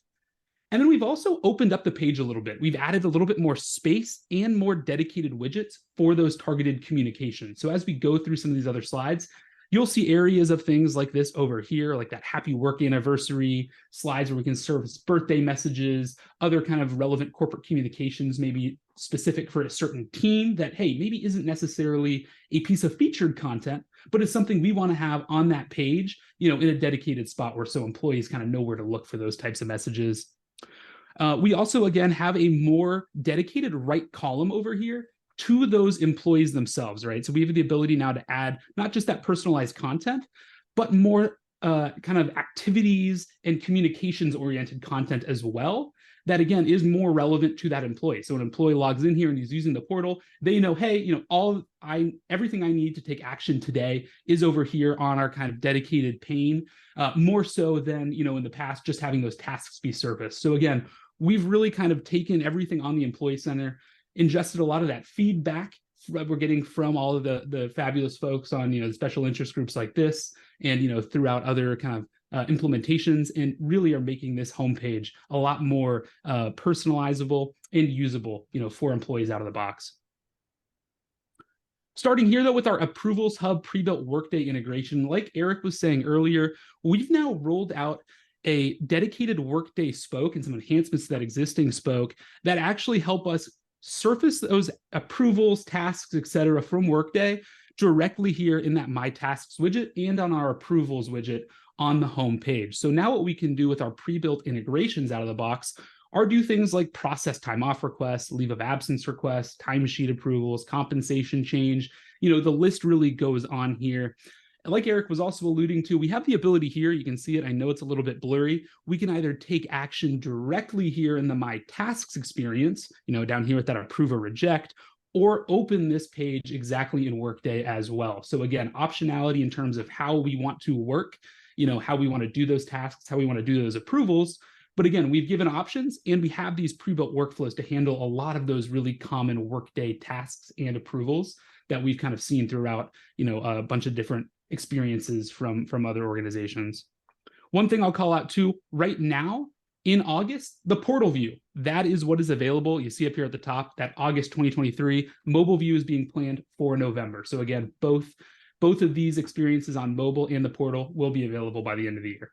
S4: And then we've also opened up the page a little bit. We've added a little bit more space and more dedicated widgets for those targeted communications. So as we go through some of these other slides, you'll see areas of things like this over here, like that happy work anniversary slides where we can service birthday messages, other kind of relevant corporate communications, maybe specific for a certain team that, hey, maybe isn't necessarily a piece of featured content, but it's something we want to have on that page, in a dedicated spot where so employees kind of know where to look for those types of messages. We also, again, have a more dedicated right column over here to those employees themselves, right? So we have the ability now to add not just that personalized content, but more kind of activities and communications-oriented content as well. That, again, is more relevant to that employee. So an employee logs in here and he's using the portal, they know, hey, everything I need to take action today is over here on our kind of dedicated pane, more so than, in the past, just having those tasks be surfaced. So again, we've really kind of taken everything on the Employee Center, ingested a lot of that feedback we're getting from all of the fabulous folks on, special interest groups like this, and, throughout other kind of implementations, and really are making this homepage a lot more personalizable and usable, for employees out of the box. Starting here, though, with our Approvals Hub pre-built Workday integration, like Eric was saying earlier, we've now rolled out a dedicated Workday spoke and some enhancements to that existing spoke that actually help us surface those approvals, tasks, etc. from Workday directly here in that My Tasks widget and on our Approvals widget on the home page. So now what we can do with our pre-built integrations out of the box are do things like process time off requests, leave of absence requests, timesheet approvals, compensation change. The list really goes on here. And like Eric was also alluding to, we have the ability here, you can see it, I know it's a little bit blurry, we can either take action directly here in the My Tasks experience, down here with that approve or reject, or open this page exactly in Workday as well. So again, optionality in terms of how we want to work, how we want to do those tasks, how we want to do those approvals. But again, we've given options and we have these pre-built workflows to handle a lot of those really common Workday tasks and approvals that we've kind of seen throughout, a bunch of different experiences from other organizations. One thing I'll call out too, right now in August, the portal view, that is what is available. You see up here at the top, that August 2023 mobile view is being planned for November. So again, both of these experiences on mobile and the portal will be available by the end of the year.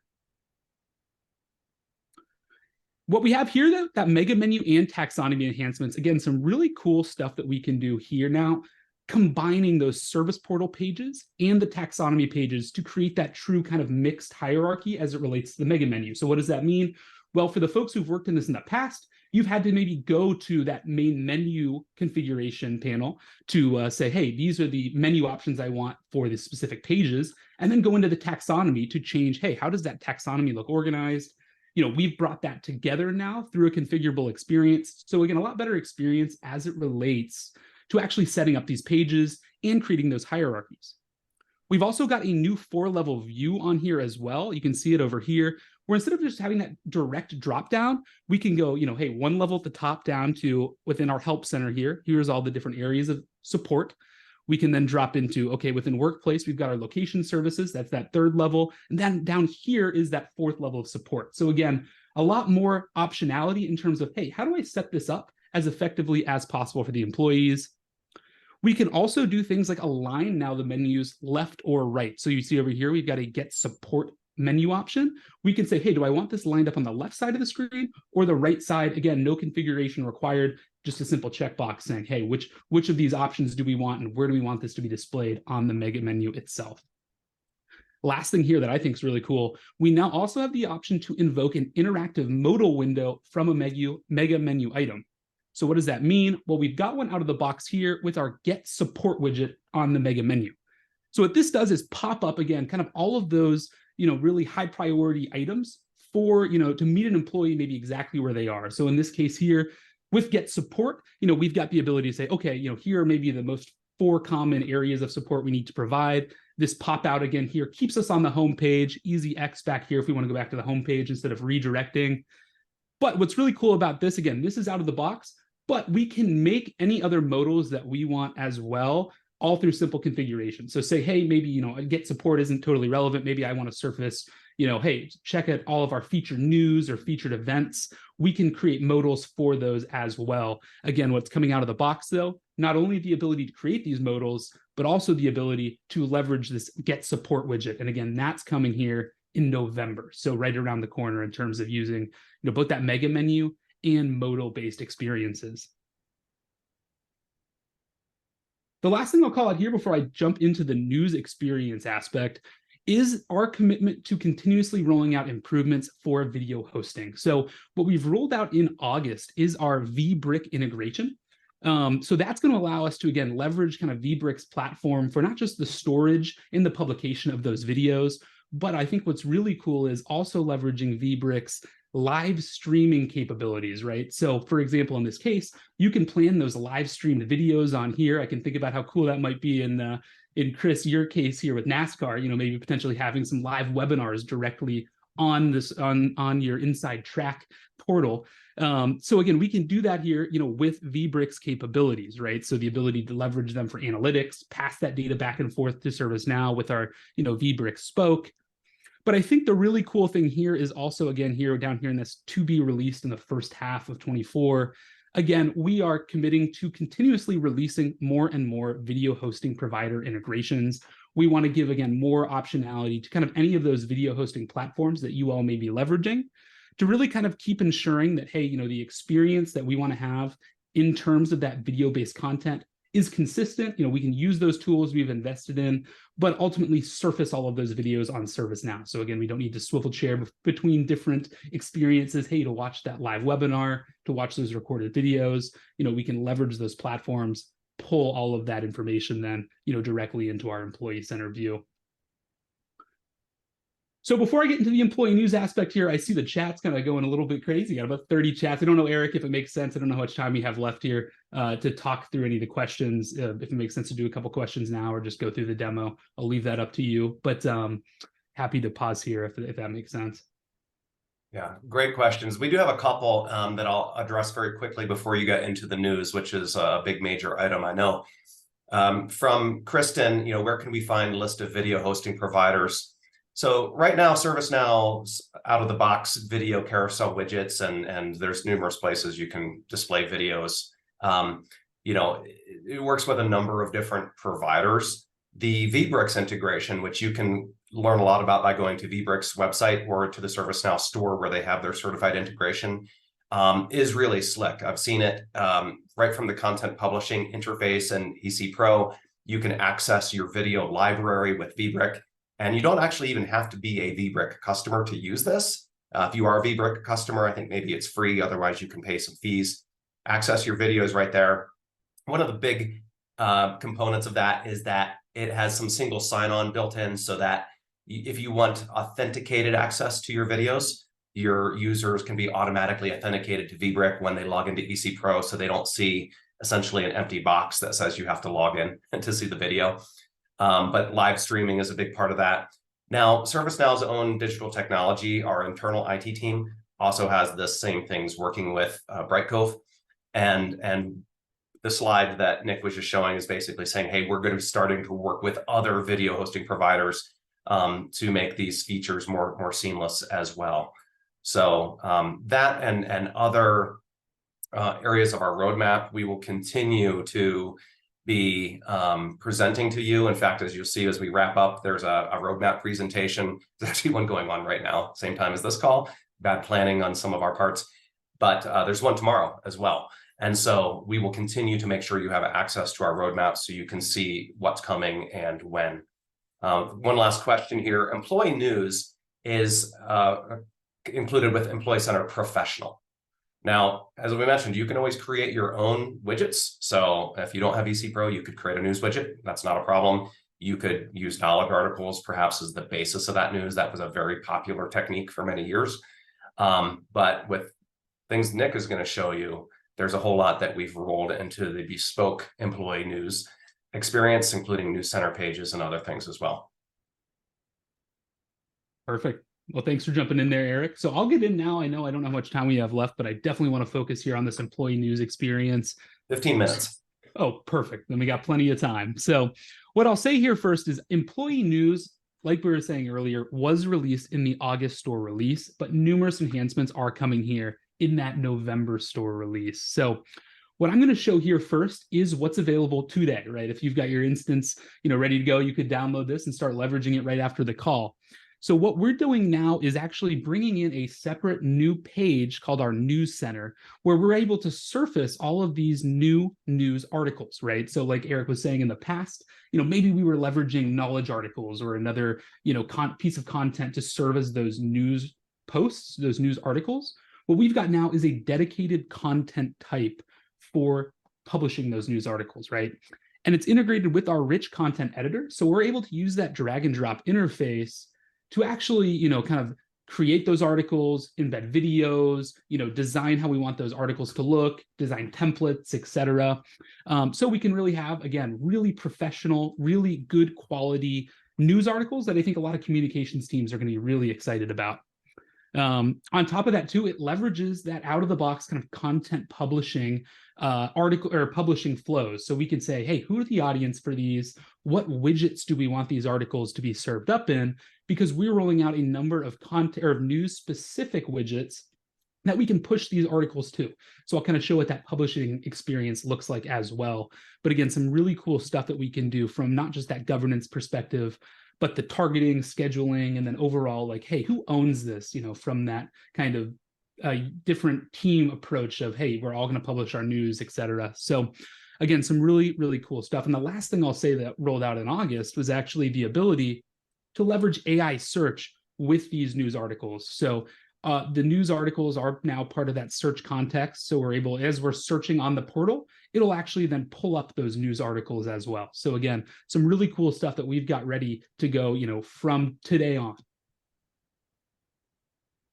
S4: What we have here, though, that mega menu and taxonomy enhancements, again, some really cool stuff that we can do here now, combining those service portal pages and the taxonomy pages to create that true kind of mixed hierarchy as it relates to the mega menu. So what does that mean? Well, for the folks who've worked in this in the past, you've had to maybe go to that main menu configuration panel to say, hey, these are the menu options I want for the specific pages, and then go into the taxonomy to change, hey, how does that taxonomy look organized? We've brought that together now through a configurable experience. So again, a lot better experience as it relates to actually setting up these pages and creating those hierarchies. We've also got a new 4-level view on here as well. You can see it over here, where instead of just having that direct drop down, we can go, hey, 1 level at the top down to within our help center here. Here's all the different areas of support. We can then drop into, okay, within workplace, we've got our location services. That's that 3rd level. And then down here is that 4th level of support. So again, a lot more optionality in terms of, hey, how do I set this up as effectively as possible for the employees? We can also do things like align now the menus left or right. So you see over here, we've got a get support menu option. We can say, hey, do I want this lined up on the left side of the screen or the right side? Again, no configuration required, just a simple checkbox saying, hey, which of these options do we want and where do we want this to be displayed on the mega menu itself? Last thing here that I think is really cool, we now also have the option to invoke an interactive modal window from a mega menu item. So what does that mean? Well, we've got one out of the box here with our get support widget on the mega menu. So what this does is pop up again, kind of all of those, really high priority items for, to meet an employee maybe exactly where they are. So in this case here, with get support, we've got the ability to say, okay, here are maybe the most 4 common areas of support we need to provide. This pop out again here keeps us on the home page, easy X back here if we want to go back to the home page instead of redirecting. But what's really cool about this, again, this is out of the box, but we can make any other modals that we want as well, all through simple configuration. So say, hey, maybe, get support isn't totally relevant. Maybe I want to surface, hey, check out all of our featured news or featured events. We can create modals for those as well. Again, what's coming out of the box though, not only the ability to create these modals, but also the ability to leverage this get support widget. And again, that's coming here in November. So right around the corner in terms of using, both that mega menu and modal-based experiences. The last thing I'll call out here before I jump into the news experience aspect is our commitment to continuously rolling out improvements for video hosting. So what we've rolled out in August is our vBrick integration. So that's going to allow us to, again, leverage kind of vBrick's platform for not just the storage and the publication of those videos, but I think what's really cool is also leveraging vBrick's live streaming capabilities, right? So for example, in this case, you can plan those live streamed videos on here. I can think about how cool that might be in Chris, your case here with NASCAR, maybe potentially having some live webinars directly on this, on your Inside Track portal. So again, we can do that here, with vBrick's capabilities, right? So the ability to leverage them for analytics, pass that data back and forth to ServiceNow with our, vBrick Spoke. But I think the really cool thing here is also, again, down here in this to be released in the first half of 24. Again, we are committing to continuously releasing more and more video hosting provider integrations. We want to give, again, more optionality to kind of any of those video hosting platforms that you all may be leveraging to really kind of keep ensuring that, hey, the experience that we want to have in terms of that video-based content is consistent. We can use those tools we've invested in, but ultimately surface all of those videos on ServiceNow. So again, we don't need to swivel chair between different experiences. Hey, to watch that live webinar, to watch those recorded videos, we can leverage those platforms, pull all of that information then, directly into our employee center view. So before I get into the employee news aspect here, I see the chat's kind of going a little bit crazy. Got about 30 chats. I don't know, Eric, if it makes sense. I don't know how much time we have left here to talk through any of the questions. If it makes sense to do a couple questions now or just go through the demo, I'll leave that up to you. But happy to pause here if that makes sense.
S1: Yeah, great questions. We do have a couple that I'll address very quickly before you get into the news, which is a big major item, I know. From Kristen, where can we find a list of video hosting providers? So right now, ServiceNow's out of the box video carousel widgets, and there's numerous places you can display videos. It works with a number of different providers. The vBricks integration, which you can learn a lot about by going to vBricks website or to the ServiceNow store where they have their certified integration, is really slick. I've seen it right from the content publishing interface and EC Pro. You can access your video library with vBrick. And you don't actually even have to be a vBrick customer to use this. If you are a vBrick customer, I think maybe it's free. Otherwise, you can pay some fees. Access your videos right there. One of the big components of that is that it has some single sign-on built in so that if you want authenticated access to your videos, your users can be automatically authenticated to vBrick when they log into EC Pro, so they don't see essentially an empty box that says you have to log in to see the video. But live streaming is a big part of that. Now, ServiceNow's own digital technology, our internal IT team, also has the same things working with Brightcove. And the slide that Nick was just showing is basically saying, hey, we're going to be starting to work with other video hosting providers to make these features more seamless as well. So that and other areas of our roadmap, we will continue to be presenting to you. In fact, as you'll see as we wrap up, there's a roadmap presentation. There's actually one going on right now, same time as this call. Bad planning on some of our parts, but there's one tomorrow as well. And so we will continue to make sure you have access to our roadmap so you can see what's coming and when. One last question here. Employee news is included with Employee Center Professional. Now, as we mentioned, you can always create your own widgets. So if you don't have EC Pro, you could create a news widget. That's not a problem. You could use knowledge articles perhaps as the basis of that news. That was a very popular technique for many years. But with things Nick is going to show you, there's a whole lot that we've rolled into the bespoke employee news experience, including news center pages and other things as well.
S4: Perfect. Well, thanks for jumping in there, Eric. So I'll get in now. I know I don't know how much time we have left, but I definitely want to focus here on this employee news experience.
S1: 15 minutes.
S4: Oh, perfect. Then we got plenty of time. So what I'll say here first is employee news, like we were saying earlier, was released in the August store release, but numerous enhancements are coming here in that November store release. So what I'm going to show here first is what's available today, right? If you've got your instance, ready to go, you could download this and start leveraging it right after the call. So what we're doing now is actually bringing in a separate new page called our News Center, where we're able to surface all of these new news articles, right? So like Eric was saying in the past, maybe we were leveraging knowledge articles or another, piece of content to serve as those news posts, those news articles. What we've got now is a dedicated content type for publishing those news articles, right? And it's integrated with our rich content editor. So we're able to use that drag and drop interface to actually, kind of create those articles, embed videos, design how we want those articles to look, design templates, etc. So we can really have, again, really professional, really good quality news articles that I think a lot of communications teams are going to be really excited about. On top of that, too, it leverages that out-of-the-box kind of content publishing article or publishing flows. So we can say, hey, who are the audience for these? What widgets do we want these articles to be served up in? Because we're rolling out a number of content or news-specific widgets that we can push these articles to. So I'll kind of show what that publishing experience looks like as well. But again, some really cool stuff that we can do from not just that governance perspective, but the targeting, scheduling, and then overall, like, hey, who owns this? From that kind of different team approach of, hey, we're all going to publish our news, et cetera. So again, some really, really cool stuff. And the last thing I'll say that rolled out in August was actually the ability to leverage AI search with these news articles. So the news articles are now part of that search context. So we're able, as we're searching on the portal, it'll actually then pull up those news articles as well. So again, some really cool stuff that we've got ready to go, from today on.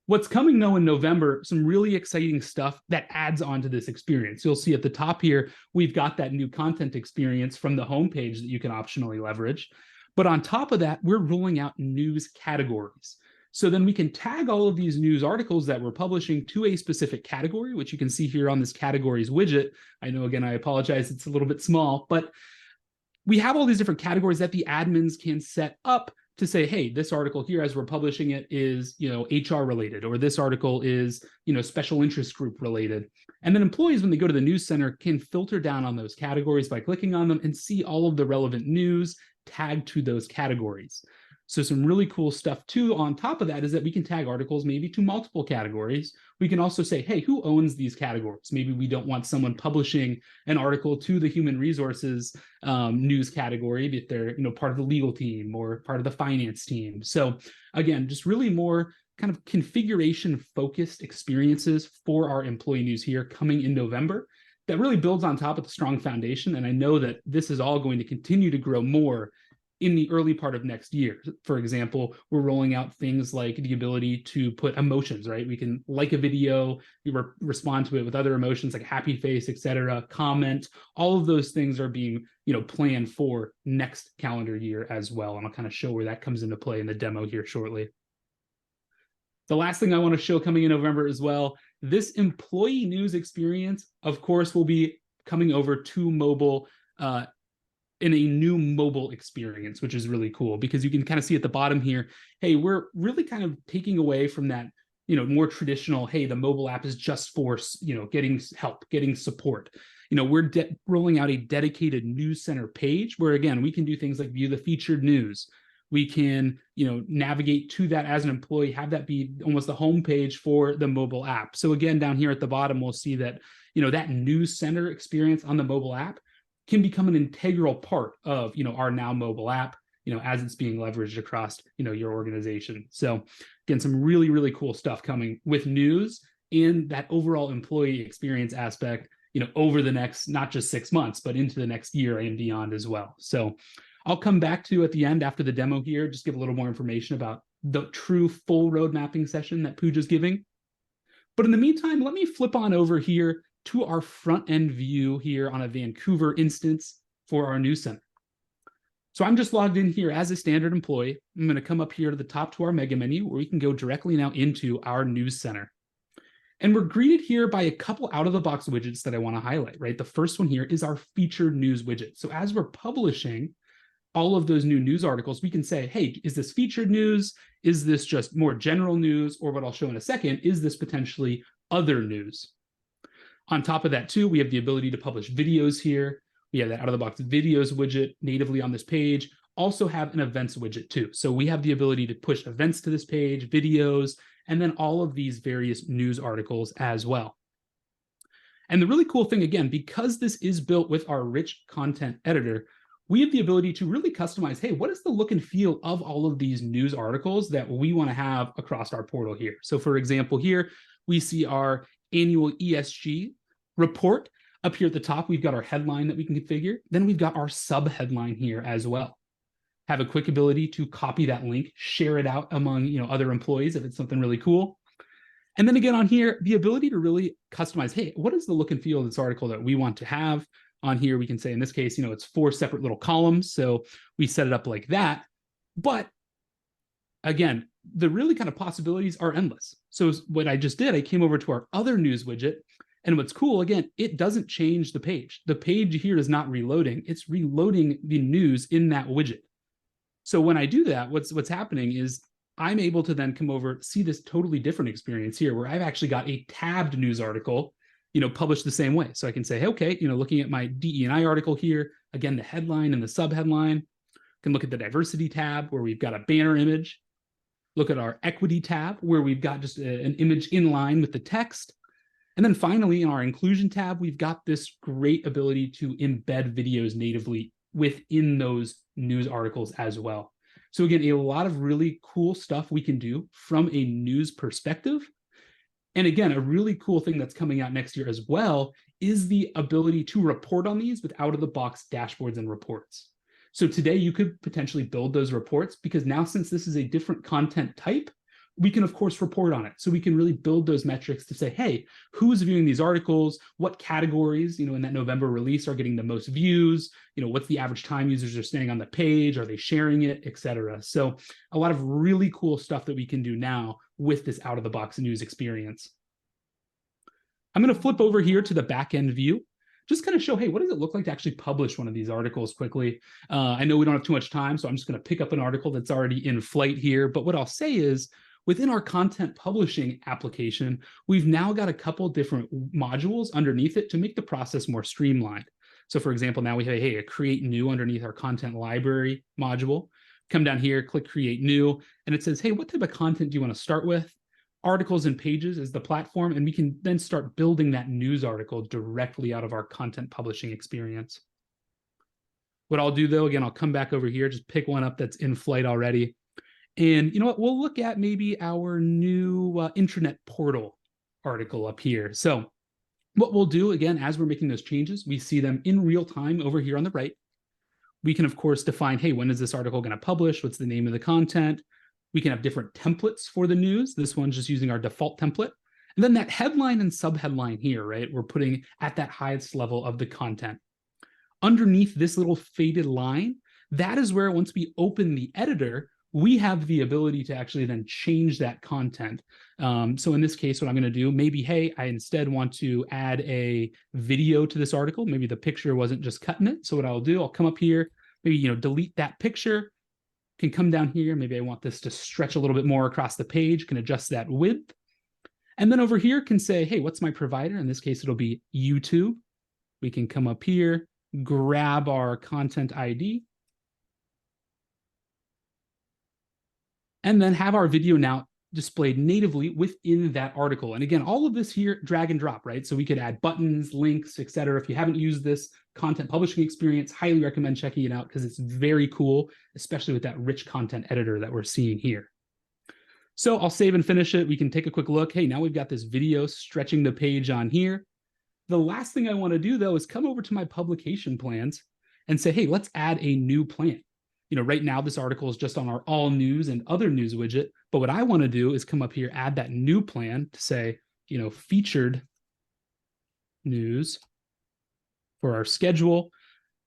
S4: What's coming though in November, some really exciting stuff that adds on to this experience. You'll see at the top here, we've got that new content experience from the homepage that you can optionally leverage. But on top of that, we're rolling out news categories. So then we can tag all of these news articles that we're publishing to a specific category, which you can see here on this categories widget. I know, again, I apologize, it's a little bit small, but we have all these different categories that the admins can set up to say, hey, this article here, as we're publishing it, is, HR related, or this article is, special interest group related. And then employees, when they go to the News Center, can filter down on those categories by clicking on them and see all of the relevant news tagged to those categories. So some really cool stuff too on top of that is that we can tag articles maybe to multiple categories. We can also say, hey, who owns these categories? Maybe we don't want someone publishing an article to the human resources news category if they're part of the legal team or part of the finance team. So again, just really more kind of configuration focused experiences for our employee news here coming in November that really builds on top of the strong foundation. And I know that this is all going to continue to grow more in the early part of next year. For example, we're rolling out things like the ability to put emotions, right? We can like a video, respond to it with other emotions like happy face, etc., comment. All of those things are being, planned for next calendar year as well. And I'll kind of show where that comes into play in the demo here shortly. The last thing I want to show coming in November as well, this employee news experience, of course, will be coming over to mobile in a new mobile experience, which is really cool because you can kind of see at the bottom here, hey, we're really kind of taking away from that, more traditional, hey, the mobile app is just for, getting help, getting support. We're rolling out a dedicated news center page where, again, we can do things like view the featured news. We can, navigate to that as an employee, have that be almost the homepage for the mobile app. So again, down here at the bottom, we'll see that, that news center experience on the mobile app can become an integral part of, our Now mobile app, as it's being leveraged across, your organization. So again, some really, really cool stuff coming with news and that overall employee experience aspect, over the next, not just 6 months, but into the next year and beyond as well. So I'll come back to at the end after the demo here, just give a little more information about the true full road mapping session that Pooja's giving. But in the meantime, let me flip on over here to our front end view here on a Vancouver instance for our news center. So I'm just logged in here as a standard employee. I'm going to come up here to the top to our mega menu where we can go directly now into our news center. And we're greeted here by a couple out-of-the-box widgets that I want to highlight, right? The first one here is our featured news widget. So as we're publishing all of those new news articles, we can say, hey, is this featured news? Is this just more general news? Or what I'll show in a second, is this potentially other news? On top of that, too, we have the ability to publish videos here. We have that out-of-the-box videos widget natively on this page. Also have an events widget, too. So we have the ability to push events to this page, videos, and then all of these various news articles as well. And the really cool thing, again, because this is built with our rich content editor, we have the ability to really customize, hey, what is the look and feel of all of these news articles that we want to have across our portal here? So for example, here we see our annual ESG report. Up here at the top, we've got our headline that we can configure. Then we've got our sub headline here as well. Have a quick ability to copy that link, share it out among other employees if it's something really cool. And then again on here, the ability to really customize, hey, what is the look and feel of this article that we want to have? On here, we can say in this case, it's 4 separate little columns. So we set it up like that. But again, the really kind of possibilities are endless. So what I just did, I came over to our other news widget. And what's cool, again, it doesn't change the page. The page here is not reloading. It's reloading the news in that widget. So when I do that, what's happening is I'm able to then come over, see this totally different experience here where I've actually got a tabbed news article, published the same way. So I can say, hey, okay, looking at my DE&I article here, again, the headline and the subheadline, can look at the diversity tab where we've got a banner image, look at our equity tab where we've got just an image in line with the text. And then finally, in our inclusion tab, we've got this great ability to embed videos natively within those news articles as well. So again, a lot of really cool stuff we can do from a news perspective. And again, a really cool thing that's coming out next year as well is the ability to report on these with out-of-the-box dashboards and reports. So today you could potentially build those reports because now since this is a different content type, we can, of course, report on it. So we can really build those metrics to say, hey, who's viewing these articles? What categories, in that November release are getting the most views? What's the average time users are staying on the page? Are they sharing it, et cetera? So a lot of really cool stuff that we can do now with this out-of-the-box news experience. I'm going to flip over here to the back-end view. Just kind of show, hey, what does it look like to actually publish one of these articles quickly? I know we don't have too much time, so I'm just going to pick up an article that's already in flight here. But what I'll say is, within our content publishing application, we've now got a couple different modules underneath it to make the process more streamlined. So for example, now we have, hey, a create new underneath our content library module. Come down here, click create new, and it says, hey, what type of content do you want to start with? Articles and pages is the platform, and we can then start building that news article directly out of our content publishing experience. What I'll do though, again, I'll come back over here, just pick one up that's in flight already. And you know what, we'll look at maybe our new intranet portal article up here. So what we'll do, again, as we're making those changes, we see them in real time over here on the right. We can, of course, define, hey, when is this article going to publish? What's the name of the content? We can have different templates for the news. This one's just using our default template. And then that headline and subheadline here, right? We're putting at that highest level of the content. Underneath this little faded line, that is where once we open the editor, we have the ability to actually then change that content. So in this case, what I'm going to do, maybe, hey, I instead want to add a video to this article. Maybe the picture wasn't just cutting it. So what I'll do, I'll come up here, maybe, delete that picture, can come down here. Maybe I want this to stretch a little bit more across the page, can adjust that width. And then over here can say, hey, what's my provider? In this case, it'll be YouTube. We can come up here, grab our content ID, and then have our video now displayed natively within that article. And again, all of this here, drag and drop, right? So we could add buttons, links, etc. If you haven't used this content publishing experience, highly recommend checking it out because it's very cool, especially with that rich content editor that we're seeing here. So I'll save and finish it. We can take a quick look. Hey, now we've got this video stretching the page on here. The last thing I want to do, though, is come over to my publication plans and say, hey, let's add a new plan. You know, right now this article is just on our all news and other news widget. But what I want to do is come up here, add that new plan to say, you know, featured news for our schedule.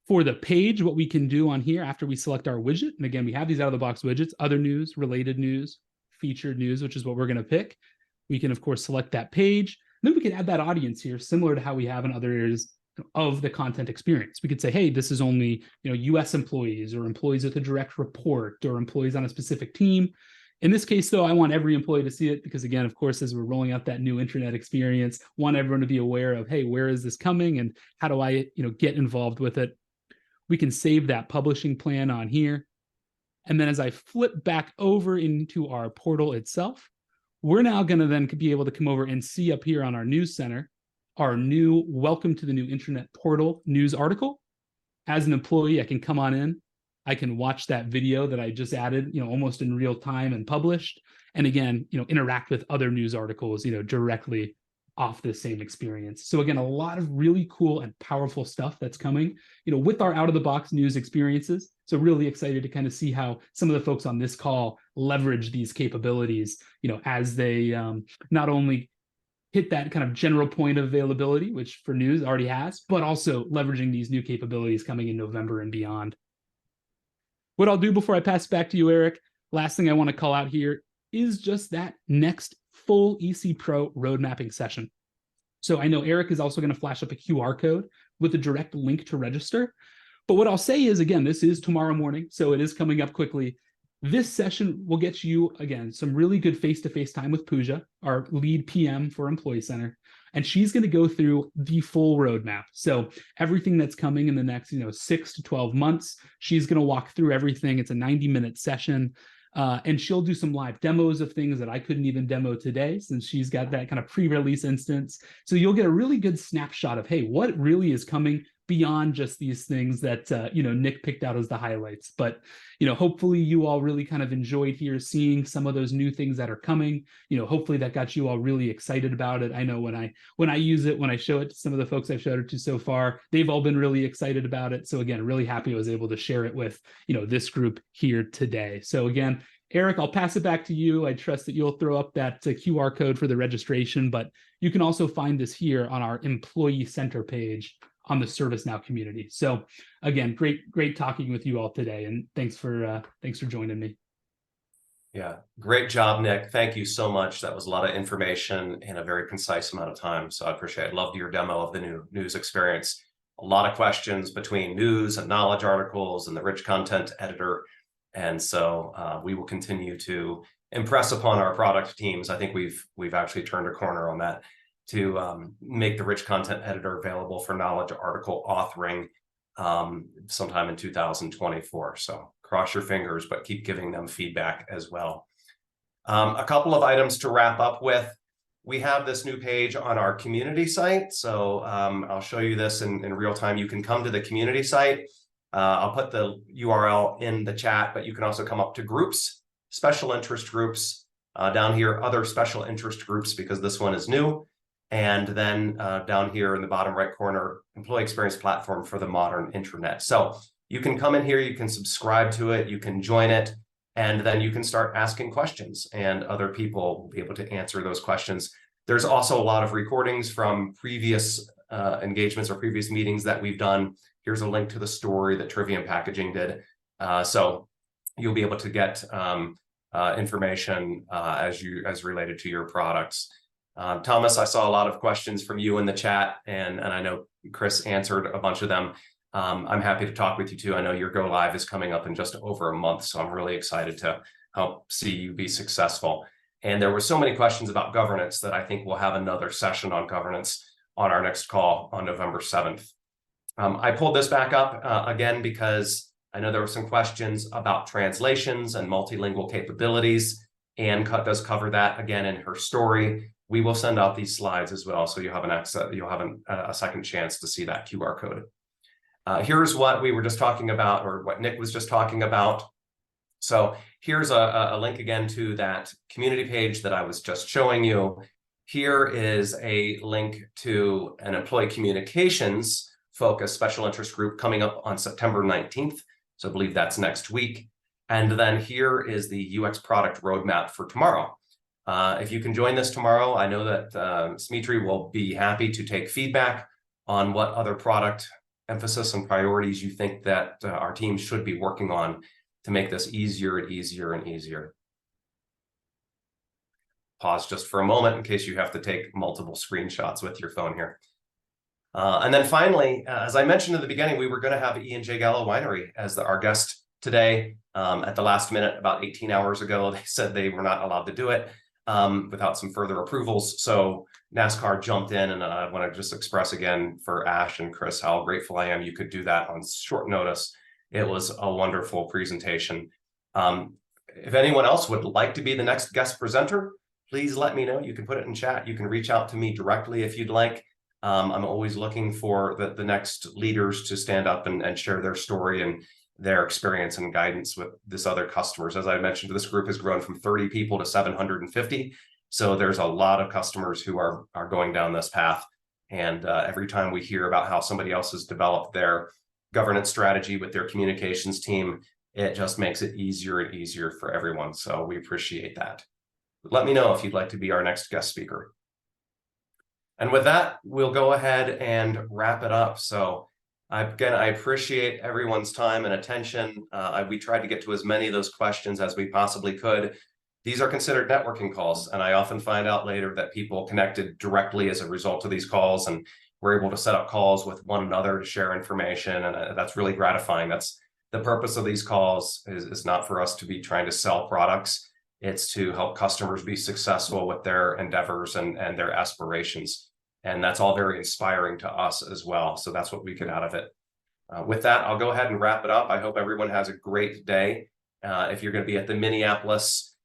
S4: For the page, what we can do on here after we select our widget, and again, we have these out of the box widgets, other news, related news, featured news, which is what we're going to pick. We can, of course, select that page. And then we can add that audience here, similar to how we have in other areas of the content experience. We could say, hey, this is only, you know, US employees or employees with a direct report or employees on a specific team. In this case, though, I want every employee to see it because, again, of course, as we're rolling out that new internet experience, want everyone to be aware of, hey, where is this coming and how do I, you know, get involved with it? We can save that publishing plan on here. And then as I flip back over into our portal itself, we're now going to then be able to come over and see up here on our news center, our new Welcome to the New Internet Portal news article. As an employee, I can come on in. I can watch that video that I just added, you know, almost in real time and published. And again, you know, interact with other news articles, you know, directly off the same experience. So again, a lot of really cool and powerful stuff that's coming, you know, with our out of the box news experiences. So really excited to kind of see how some of the folks on this call leverage these capabilities, you know, as they not only hit that kind of general point of availability, which for news already has, but also leveraging these new capabilities coming in November and beyond. What I'll do before I pass back to you, Eric, last thing I want to call out here is just that next full EC Pro road mapping session. So I know Eric is also going to flash up a QR code with a direct link to register. But what I'll say is, again, this is tomorrow morning, so it is coming up quickly. This session will get you, again, some really good face-to-face time with Pooja, our lead PM for Employee Center. And she's going to go through the full roadmap. So everything that's coming in the next, you know, 6 to 12 months, she's going to walk through everything. It's a 90-minute session. And she'll do some live demos of things that I couldn't even demo today since she's got that kind of pre-release instance. So you'll get a really good snapshot of, hey, what really is coming beyond just these things that, you know, Nick picked out as the highlights. But, you know, hopefully you all really kind of enjoyed here seeing some of those new things that are coming. You know, hopefully that got you all really excited about it. I know when I use it, when I show it to some of the folks I've showed it to so far, they've all been really excited about it. So again, really happy I was able to share it with, you know, this group here today. So again, Eric, I'll pass it back to you. I trust that you'll throw up that QR code for the registration, but you can also find this here on our Employee Center page on the ServiceNow community. So again, great talking with you all today, and thanks for joining me.
S1: Yeah, great job, Nick. Thank you so much. That was a lot of information in a very concise amount of time. So I appreciate it. Loved your demo of the new news experience. A lot of questions between news and knowledge articles and the rich content editor. And so we will continue to impress upon our product teams. I think we've actually turned a corner on that to make the rich content editor available for knowledge article authoring sometime in 2024. So cross your fingers, but keep giving them feedback as well. A couple of items to wrap up with. We have this new page on our community site. So I'll show you this in real time. You can come to the community site. I'll put the URL in the chat, but you can also come up to groups, special interest groups, down here, other special interest groups, because this one is new. And then down here in the bottom right corner, employee experience platform for the modern internet. So you can come in here, you can subscribe to it, you can join it, and then you can start asking questions and other people will be able to answer those questions. There's also a lot of recordings from previous engagements or previous meetings that we've done. Here's a link to the story that Trivium Packaging did. So you'll be able to get information as related to your products. Thomas, I saw a lot of questions from you in the chat, and I know Chris answered a bunch of them. I'm happy to talk with you too. I know your go live is coming up in just over a month, so I'm really excited to help see you be successful. And there were so many questions about governance that I think we'll have another session on governance on our next call on November 7th. I pulled this back up again because I know there were some questions about translations and multilingual capabilities. Anne does cover that again in her story. We will send out these slides as well, so you'll have a second chance to see that QR code. Here's what we were just talking about, or what Nick was just talking about. So here's a link again to that community page that I was just showing you. Here is a link to an employee communications focused special interest group coming up on September 19th. So I believe that's next week. And then here is the UX product roadmap for tomorrow. If you can join this tomorrow, I know that Smitri will be happy to take feedback on what other product emphasis and priorities you think that our team should be working on to make this easier and easier and easier. Pause just for a moment in case you have to take multiple screenshots with your phone here. And then finally, as I mentioned in the beginning, we were going to have E&J Gallo Winery as our guest today. At the last minute, about 18 hours ago, they said they were not allowed to do it without some further approvals. So NASCAR jumped in, and I want to just express again for Ash and Chris how grateful I am you could do that on short notice. It was a wonderful presentation. If anyone else would like to be the next guest presenter, please let me know. You can put it in chat. You can reach out to me directly if you'd like. I'm always looking for the next leaders to stand up and share their story and their experience and guidance with this other customers. As I mentioned, this group has grown from 30 people to 750. So there's a lot of customers who are going down this path. And every time we hear about how somebody else has developed their governance strategy with their communications team, it just makes it easier and easier for everyone. So we appreciate that. Let me know if you'd like to be our next guest speaker. And with that, we'll go ahead and wrap it up. So again, I appreciate everyone's time and attention. We tried to get to as many of those questions as we possibly could. These are considered networking calls, and I often find out later that people connected directly as a result of these calls, and we're able to set up calls with one another to share information, and that's really gratifying. That's the purpose of these calls, is not for us to be trying to sell products. It's to help customers be successful with their endeavors and their aspirations. And that's all very inspiring to us as well. So that's what we get out of it. With that, I'll go ahead and wrap it up. I hope everyone has a great day. If you're going to be at the Minneapolis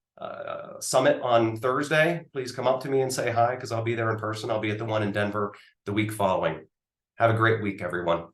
S1: Summit on Thursday, please come up to me and say hi, because I'll be there in person. I'll be at the one in Denver the week following. Have a great week, everyone.